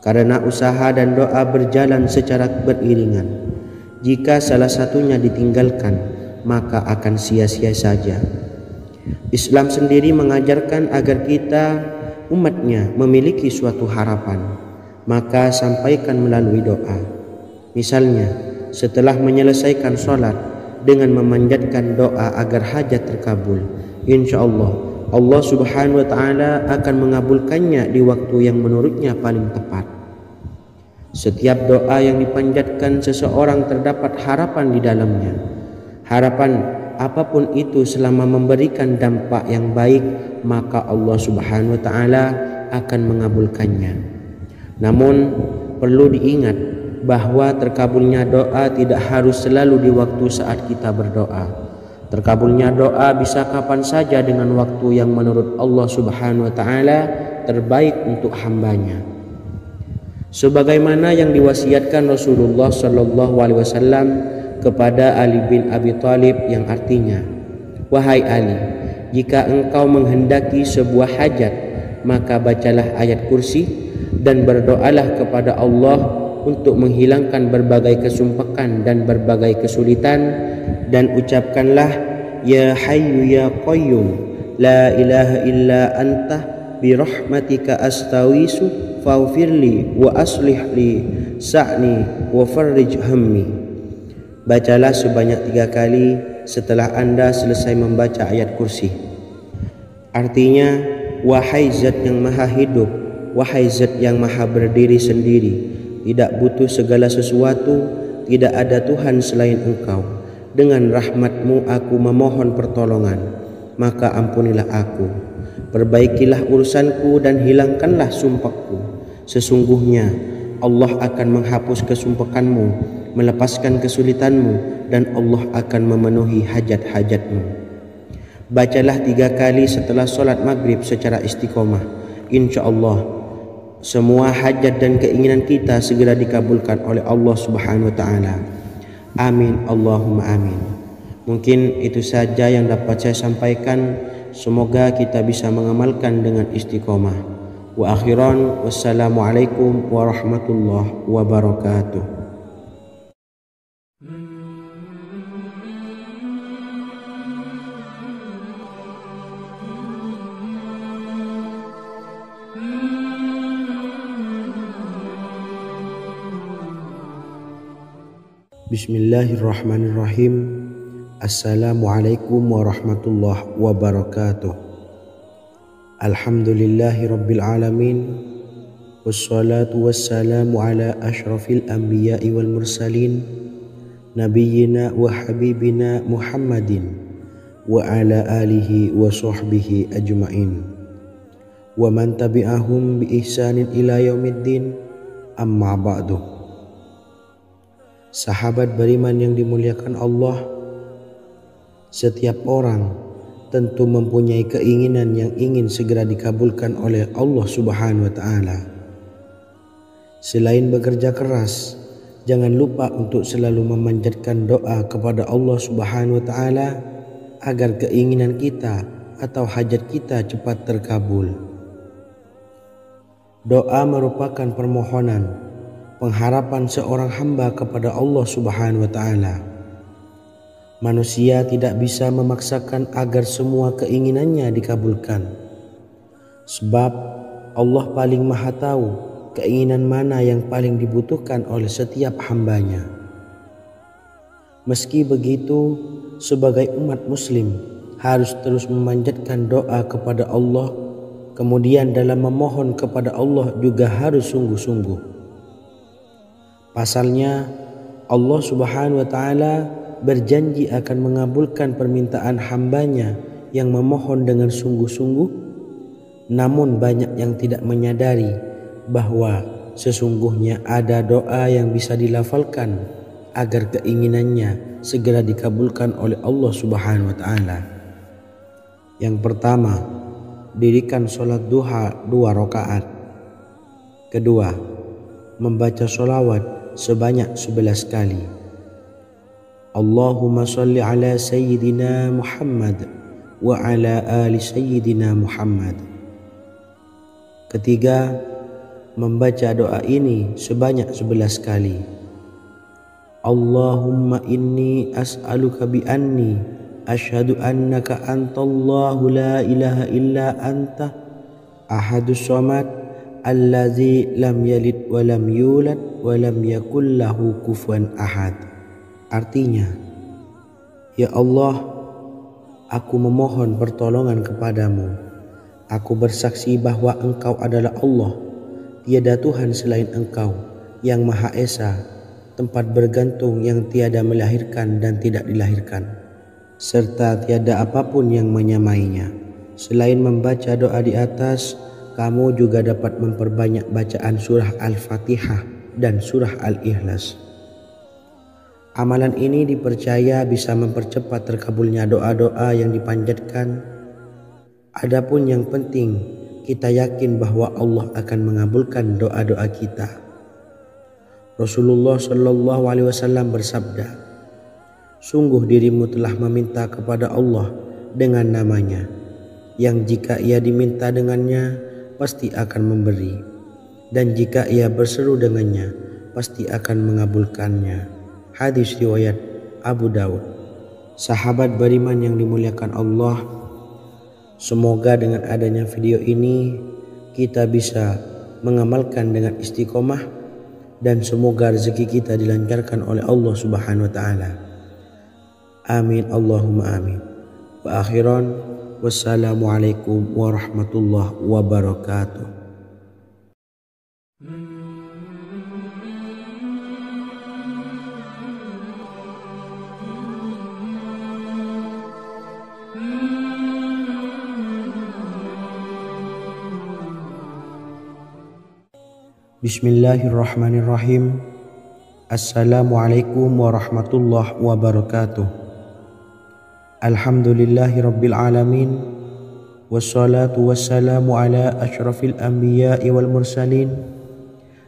Karena usaha dan doa berjalan secara beriringan. Jika salah satunya ditinggalkan, maka akan sia-sia saja. Islam sendiri mengajarkan agar kita umatnya memiliki suatu harapan, maka sampaikan melalui doa. Misalnya setelah menyelesaikan sholat dengan memanjatkan doa agar hajat terkabul, insya Allah subhanahu wa ta'ala akan mengabulkannya di waktu yang menurutnya paling tepat. Setiap doa yang dipanjatkan seseorang terdapat harapan di dalamnya. Harapan apapun itu selama memberikan dampak yang baik, maka Allah subhanahu wa ta'ala akan mengabulkannya. Namun perlu diingat bahwa terkabulnya doa tidak harus selalu di waktu saat kita berdoa. Terkabulnya doa bisa kapan saja dengan waktu yang menurut Allah subhanahu wa ta'ala terbaik untuk hambanya. Sebagaimana yang diwasiatkan Rasulullah sallallahu alaihi wasallam kepada Ali bin Abi Thalib, yang artinya, wahai Ali, jika engkau menghendaki sebuah hajat, maka bacalah ayat kursi dan berdoalah kepada Allah untuk menghilangkan berbagai kesumpakan dan berbagai kesulitan, dan ucapkanlah ya hayyu ya qayyum la ilaha illa anta birahmatika astawisu faghfirli wa aslih li sa'ni wa farrij hammi. Bacalah sebanyak 3 kali setelah Anda selesai membaca ayat kursi. Artinya, wahai zat yang maha hidup, wahai zat yang maha berdiri sendiri, tidak butuh segala sesuatu, tidak ada Tuhan selain Engkau. Dengan rahmat-Mu aku memohon pertolongan, maka ampunilah aku. Perbaikilah urusanku dan hilangkanlah sumpahku. Sesungguhnya Allah akan menghapus kesumpahanmu, melepaskan kesulitanmu, dan Allah akan memenuhi hajat-hajatmu. Bacalah 3 kali setelah sholat maghrib secara istiqomah. Insya Allah semua hajat dan keinginan kita segera dikabulkan oleh Allah subhanahu wa ta'ala. Amin Allahumma amin. Mungkin itu saja yang dapat saya sampaikan. semoga kita bisa mengamalkan dengan istiqomah. Wa akhiran, wassalamualaikum warahmatullahi wabarakatuh. Bismillahirrahmanirrahim. Assalamualaikum warahmatullahi wabarakatuh. Alhamdulillahi rabbil alamin. Wassalatu wassalamu ala ashrafil anbiya'i wal mursalin, nabiyyina wa habibina Muhammadin wa ala alihi wa sahbihi ajma'in wa man tabi'ahum bi ihsanin ila yaumiddin, amma ba'du. Sahabat beriman yang dimuliakan Allah, setiap orang tentu mempunyai keinginan yang ingin segera dikabulkan oleh Allah Subhanahu wa Ta'ala. Selain bekerja keras, jangan lupa untuk selalu memanjatkan doa kepada Allah Subhanahu wa Ta'ala agar keinginan kita atau hajat kita cepat terkabul. Doa merupakan permohonan, pengharapan seorang hamba kepada Allah Subhanahu wa Ta'ala. Manusia tidak bisa memaksakan agar semua keinginannya dikabulkan, sebab Allah paling maha tahu keinginan mana yang paling dibutuhkan oleh setiap hambanya. Meski begitu, sebagai umat muslim harus terus memanjatkan doa kepada Allah, kemudian dalam memohon kepada Allah juga harus sungguh-sungguh. Pasalnya, Allah Subhanahu wa Ta'ala berjanji akan mengabulkan permintaan hambanya yang memohon dengan sungguh-sungguh. Namun banyak yang tidak menyadari bahwa sesungguhnya ada doa yang bisa dilafalkan agar keinginannya segera dikabulkan oleh Allah Subhanahu wa Ta'ala. Yang pertama, dirikan sholat duha 2 rakaat. Kedua, membaca sholawat sebanyak 11 kali. Allahumma sholli ala sayyidina Muhammad wa ala ali sayyidina Muhammad. Ketiga, membaca doa ini sebanyak 11 kali. Allahumma inni as'aluka bi anni asyhadu annaka antallahu la ilaha illa anta ahadus samad allazi lam yalid wa lam yulad wa lam yakul lahu kufuwan ahad. Artinya, ya Allah, aku memohon pertolongan kepadamu. Aku bersaksi bahwa Engkau adalah Allah, tiada Tuhan selain Engkau, yang Maha Esa, tempat bergantung yang tiada melahirkan dan tidak dilahirkan, serta tiada apapun yang menyamainya. Selain membaca doa di atas, kamu juga dapat memperbanyak bacaan surah Al-Fatihah dan surah Al-Ikhlas. Amalan ini dipercaya bisa mempercepat terkabulnya doa-doa yang dipanjatkan. Adapun yang penting, kita yakin bahwa Allah akan mengabulkan doa-doa kita. Rasulullah Shallallahu Alaihi Wasallam bersabda, sungguh dirimu telah meminta kepada Allah dengan namanya, yang jika ia diminta dengannya, pasti akan memberi, dan jika ia berseru dengannya, pasti akan mengabulkannya. Hadis riwayat Abu Daud. Sahabat beriman yang dimuliakan Allah, semoga dengan adanya video ini kita bisa mengamalkan dengan istiqomah, dan semoga rezeki kita dilancarkan oleh Allah Subhanahu wa Ta'ala. Amin Allahumma amin. Wa akhiran, wassalamualaikum warahmatullahi wabarakatuh. Bismillahirrahmanirrahim. Assalamualaikum warahmatullahi wabarakatuh. Alhamdulillahi rabbil alamin. Wassalatu wassalamu ala ashrafil anbiya'i wal mursalin,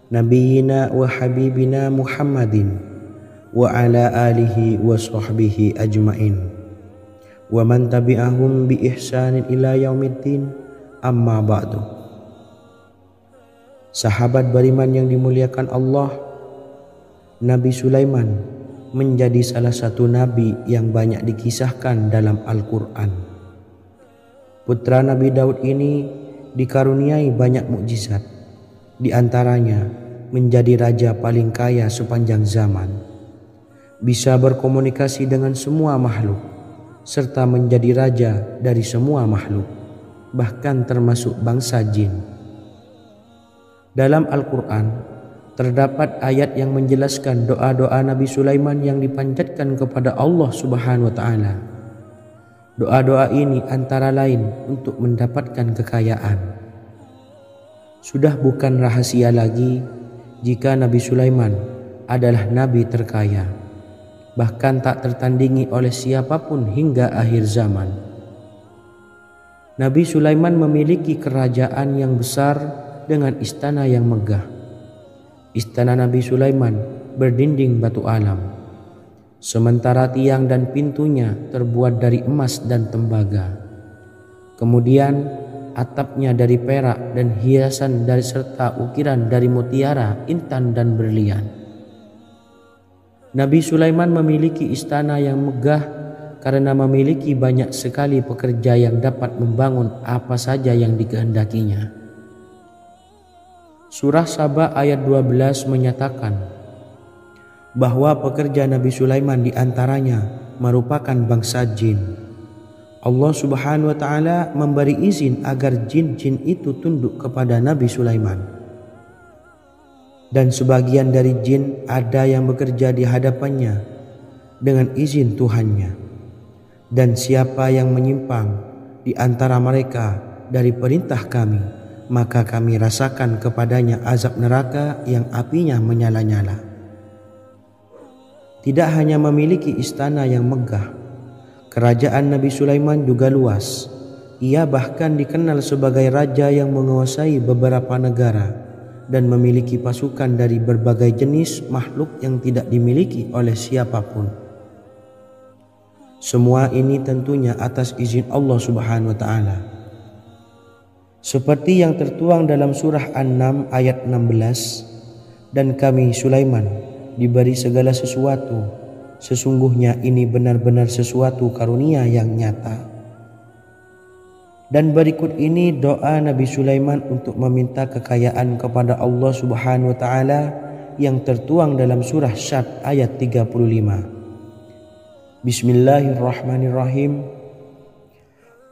nabiyyina wa habibina Muhammadin wa ala alihi wa sahbihi ajma'in wa man tabi'ahum bi ihsanin ila yaumiddin, amma ba'du. Sahabat beriman yang dimuliakan Allah, Nabi Sulaiman menjadi salah satu nabi yang banyak dikisahkan dalam Al-Quran. Putra Nabi Daud ini dikaruniai banyak mukjizat, di antaranya menjadi raja paling kaya sepanjang zaman, bisa berkomunikasi dengan semua makhluk, serta menjadi raja dari semua makhluk, bahkan termasuk bangsa jin. Dalam Al-Quran terdapat ayat yang menjelaskan doa-doa Nabi Sulaiman yang dipanjatkan kepada Allah Subhanahu wa Ta'ala. Doa-doa ini antara lain untuk mendapatkan kekayaan. Sudah bukan rahasia lagi jika Nabi Sulaiman adalah nabi terkaya, bahkan tak tertandingi oleh siapapun hingga akhir zaman. Nabi Sulaiman memiliki kerajaan yang besar dengan istana yang megah. Istana Nabi Sulaiman berdinding batu alam, sementara tiang dan pintunya terbuat dari emas dan tembaga. Kemudian atapnya dari perak dan hiasan dari serta ukiran dari mutiara, intan dan berlian. Nabi Sulaiman memiliki istana yang megah karena memiliki banyak sekali pekerja yang dapat membangun apa saja yang dikehendakinya. Surah Saba ayat 12 menyatakan bahwa pekerja Nabi Sulaiman diantaranya merupakan bangsa jin. Allah Subhanahu wa Ta'ala memberi izin agar jin-jin itu tunduk kepada Nabi Sulaiman. Dan sebagian dari jin ada yang bekerja di hadapannya dengan izin Tuhannya. Dan siapa yang menyimpang di antara mereka dari perintah kami, maka kami rasakan kepadanya azab neraka yang apinya menyala-nyala. Tidak hanya memiliki istana yang megah, kerajaan Nabi Sulaiman juga luas. Ia bahkan dikenal sebagai raja yang menguasai beberapa negara dan memiliki pasukan dari berbagai jenis makhluk yang tidak dimiliki oleh siapapun. Semua ini tentunya atas izin Allah Subhanahu wa Ta'ala. Seperti yang tertuang dalam surah An-Naml ayat 16, dan kami Sulaiman diberi segala sesuatu, sesungguhnya ini benar-benar sesuatu karunia yang nyata. Dan berikut ini doa Nabi Sulaiman untuk meminta kekayaan kepada Allah Subhanahu wa Ta'ala yang tertuang dalam surah Syad ayat 35. Bismillahirrahmanirrahim.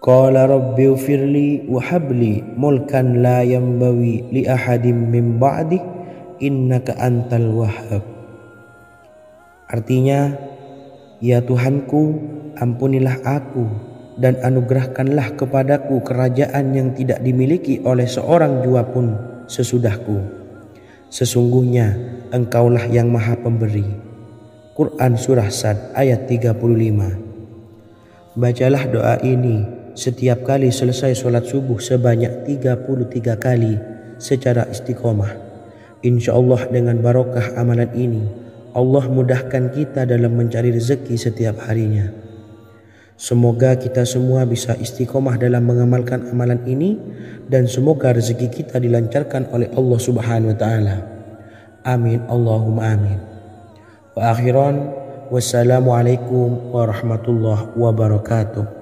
Qala rabbi ufirli wa habli mulkan la yanbawi li ahadim min ba'di innaka antal wahhab. Artinya, ya Tuhanku, ampunilah aku dan anugerahkanlah kepadaku kerajaan yang tidak dimiliki oleh seorang jua pun sesudahku. Sesungguhnya Engkaulah yang Maha Pemberi. Quran Surah Sad ayat 35. Bacalah doa ini setiap kali selesai sholat subuh sebanyak 33 kali secara istiqomah. Insya Allah dengan barokah amalan ini, Allah mudahkan kita dalam mencari rezeki setiap harinya. Semoga kita semua bisa istiqomah dalam mengamalkan amalan ini, dan semoga rezeki kita dilancarkan oleh Allah Subhanahu wa Ta'ala. Amin Allahumma amin. Wa akhiran, wassalamualaikum warahmatullahi wabarakatuh.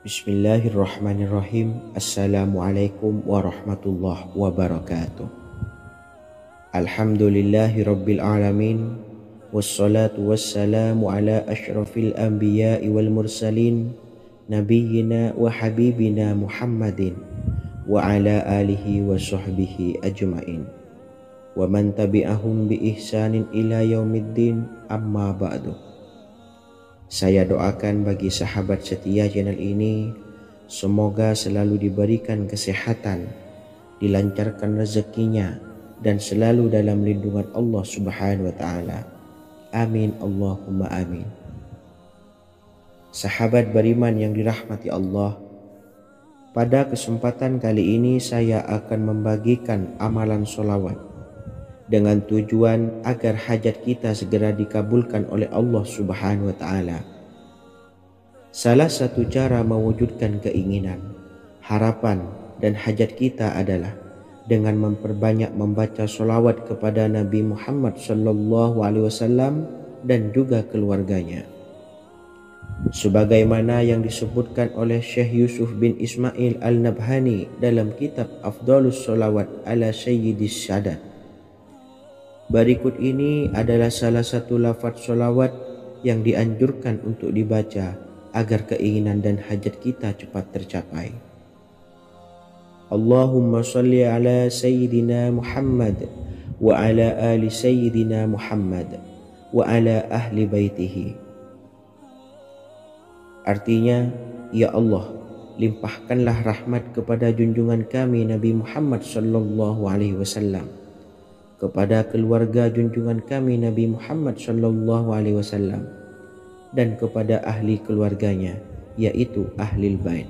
Bismillahirrahmanirrahim. Assalamualaikum warahmatullahi wabarakatuh. Alhamdulillahi rabbil alamin, wassalatu wassalamu ala ashrafil anbiya'i wal mursalin, nabiyyina wa habibina Muhammadin wa ala alihi wa sahbihi ajma'in, wa man tabi'ahum bi ihsanin ila yaumiddin, amma ba'du. Saya doakan bagi sahabat setia channel ini, semoga selalu diberikan kesehatan, dilancarkan rezekinya, dan selalu dalam lindungan Allah Subhanahu wa Ta'ala. Amin Allahumma amin. Sahabat beriman yang dirahmati Allah, pada kesempatan kali ini saya akan membagikan amalan sholawat dengan tujuan agar hajat kita segera dikabulkan oleh Allah Subhanahu wa Ta'ala. Salah satu cara mewujudkan keinginan, harapan, dan hajat kita adalah dengan memperbanyak membaca sholawat kepada Nabi Muhammad SAW dan juga keluarganya. Sebagaimana yang disebutkan oleh Syekh Yusuf bin Ismail Al-Nabhani dalam kitab Afdhalus Sholawat ala Sayyidis Sadat. Berikut ini adalah salah satu lafaz sholawat yang dianjurkan untuk dibaca agar keinginan dan hajat kita cepat tercapai. Allahumma salli ala Sayyidina Muhammad wa ala ali Sayyidina Muhammad wa ala ahli baitihi. Artinya, ya Allah, limpahkanlah rahmat kepada junjungan kami Nabi Muhammad sallallahu alaihi wasallam, kepada keluarga junjungan kami Nabi Muhammad sallallahu alaihi wasallam, dan kepada ahli keluarganya, yaitu ahlil bait.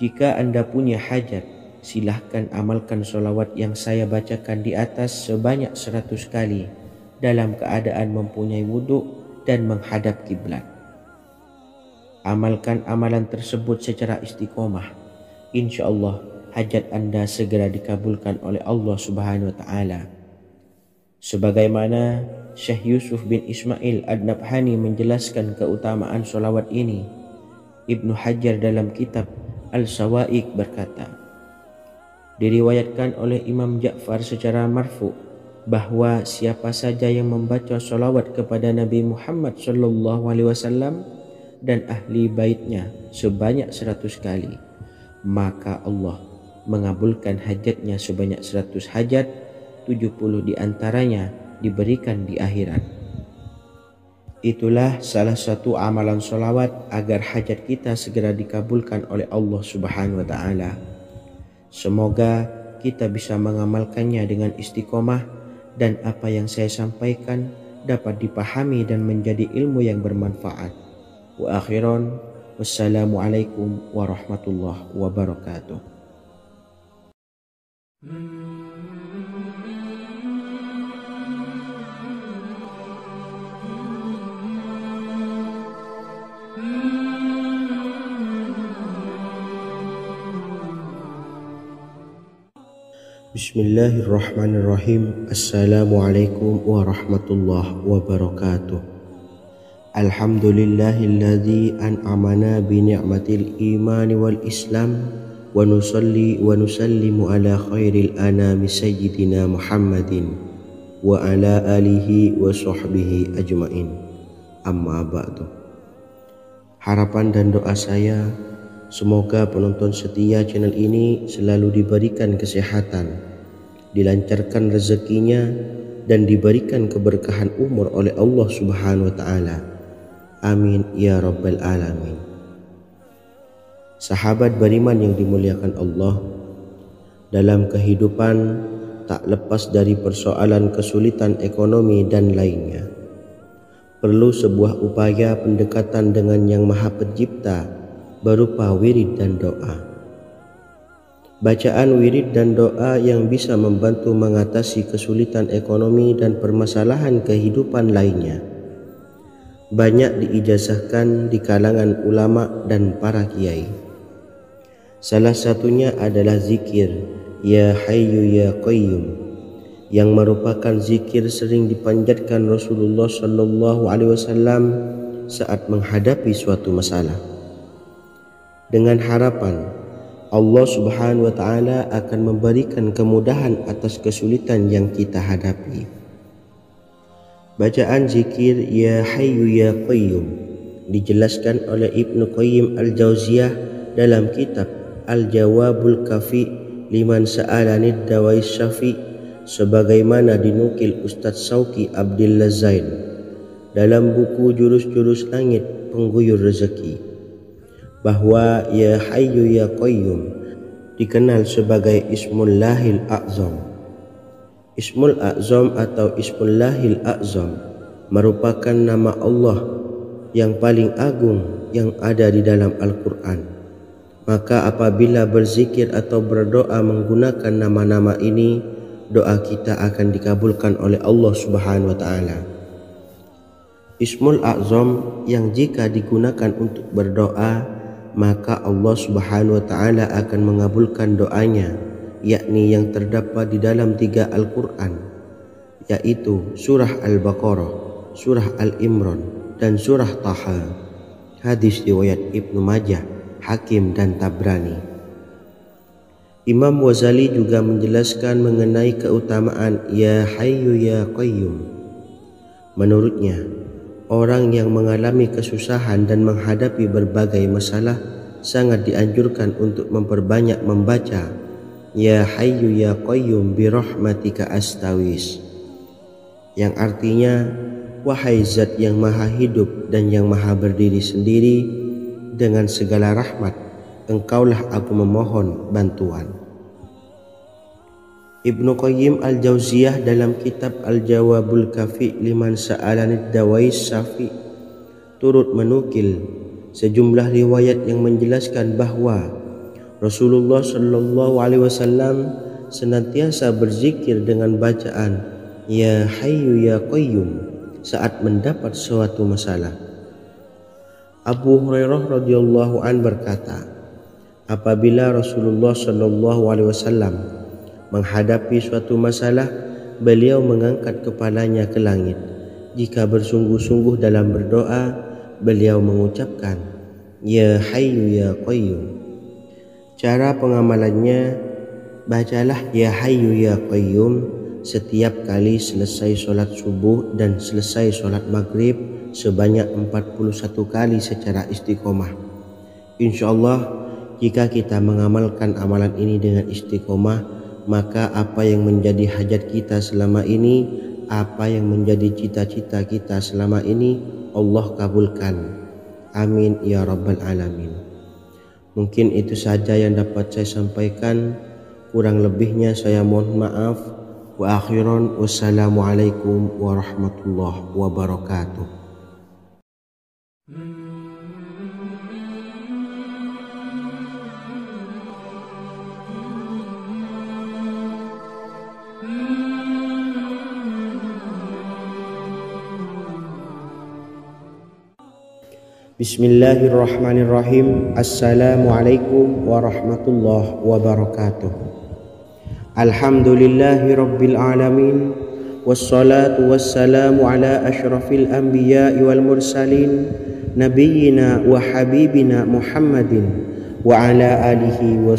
Jika Anda punya hajat, silahkan amalkan sholawat yang saya bacakan di atas sebanyak 100 kali dalam keadaan mempunyai wudhu dan menghadap kiblat. Amalkan amalan tersebut secara istiqomah. Insya Allah hajat Anda segera dikabulkan oleh Allah Subhanahu wa Ta'ala. Sebagaimana Syekh Yusuf bin Ismail Ad-Nabhani menjelaskan keutamaan sholawat ini, Ibnu Hajar dalam kitab Al-Sawa'iq berkata, diriwayatkan oleh Imam Ja'far secara marfu bahwa siapa saja yang membaca sholawat kepada Nabi Muhammad SAW dan ahli baitnya sebanyak 100 kali, maka Allah mengabulkan hajatnya sebanyak 100 hajat, 70 diantaranya diberikan di akhirat. Itulah salah satu amalan sholawat agar hajat kita segera dikabulkan oleh Allah Subhanahu wa Ta'ala. Semoga kita bisa mengamalkannya dengan istiqomah dan apa yang saya sampaikan dapat dipahami dan menjadi ilmu yang bermanfaat. Wa akhiran, wassalamualaikum warahmatullahi wabarakatuh. Bismillahirrahmanirrahim. Assalamualaikum warahmatullahi wabarakatuh. Alhamdulillahilladzi an'amana bi ni'matil imani wal islam wa nusalli wa nusallimu ala khairil anami sayyidina Muhammadin wa ala alihi wa sahbihi ajmain. Amma ba'du. Harapan dan doa saya, semoga penonton setia channel ini selalu diberikan kesehatan, dilancarkan rezekinya, dan diberikan keberkahan umur oleh Allah Subhanahu wa Ta'ala. Amin ya rabbal alamin. Sahabat beriman yang dimuliakan Allah, dalam kehidupan tak lepas dari persoalan kesulitan ekonomi dan lainnya. Perlu sebuah upaya pendekatan dengan Yang Maha Pencipta berupa wirid dan doa. Bacaan wirid dan doa yang bisa membantu mengatasi kesulitan ekonomi dan permasalahan kehidupan lainnya banyak diijazahkan di kalangan ulama dan para kiai. Salah satunya adalah zikir Ya Hayyu Ya Qayyum, yang merupakan zikir sering dipanjatkan Rasulullah SAW saat menghadapi suatu masalah, dengan harapan Allah Subhanahu wa Ta'ala akan memberikan kemudahan atas kesulitan yang kita hadapi. Bacaan zikir Ya Hayyu Ya Qayyum dijelaskan oleh Ibnu Qayyim Al-Jauziyah dalam kitab Al-Jawabul Kafi liman sa'alanid dawai syafi, sebagaimana dinukil Ustadz Sauki Abdillah Zain dalam buku Jurus-Jurus Langit Pengguyur Rezeki, bahwa Ya Hayyu Ya Qayyum dikenal sebagai Ismullahil A'zam. Ismul A'zam atau Ismullahil A'zam merupakan nama Allah yang paling agung yang ada di dalam Al-Quran. Maka apabila berzikir atau berdoa menggunakan nama-nama ini, doa kita akan dikabulkan oleh Allah Subhanahu wa Ta'ala. Ismul A'zam yang jika digunakan untuk berdoa, maka Allah Subhanahu wa Ta'ala akan mengabulkan doanya, yakni yang terdapat di dalam 3 Al-Quran, yaitu surah Al-Baqarah, surah Al-Imran, dan surah Taha. Hadis riwayat Ibnu Majah, Hakim, dan Tabrani. Imam Ghazali juga menjelaskan mengenai keutamaan Ya Hayyu Ya Qayyum. Menurutnya, orang yang mengalami kesusahan dan menghadapi berbagai masalah sangat dianjurkan untuk memperbanyak membaca Ya Hayyu Ya Qayyum bi rahmatika astawis, yang artinya, wahai zat yang maha hidup dan yang maha berdiri sendiri, dengan segala rahmat engkaulah aku memohon bantuan. Ibnu Qayyim Al-Jauziyah dalam kitab Al-Jawabul Kafi liman sa'alanid dawais syafi turut menukil sejumlah riwayat yang menjelaskan bahwa Rasulullah Shallallahu Alaihi Wasallam senantiasa berzikir dengan bacaan Ya Hayyu Ya Qayyum saat mendapat suatu masalah. Abu Hurairah radhiyallahu an berkata, apabila Rasulullah Shallallahu Alaihi Wasallam menghadapi suatu masalah, beliau mengangkat kepalanya ke langit. Jika bersungguh-sungguh dalam berdoa, beliau mengucapkan Ya Hayyu Ya Qayyum. Cara pengamalannya, bacalah Ya Hayyu Ya Qayyum setiap kali selesai sholat subuh dan selesai sholat maghrib sebanyak 41 kali secara istiqomah. Insyaallah, jika kita mengamalkan amalan ini dengan istiqomah, maka apa yang menjadi hajat kita selama ini, apa yang menjadi cita-cita kita selama ini, Allah kabulkan. Amin ya rabbal alamin. Mungkin itu saja yang dapat saya sampaikan. Kurang lebihnya saya mohon maaf. Wa akhiran, wassalamualaikum warahmatullahi wabarakatuh. Bismillahirrahmanirrahim. Assalamualaikum warahmatullahi wabarakatuh. Alhamdulillahi rabbil alamin, wassalatu wassalamu ala ashrafil anbiya'i wal mursalin, nabiyyina wa habibina Muhammadin wa ala alihi wa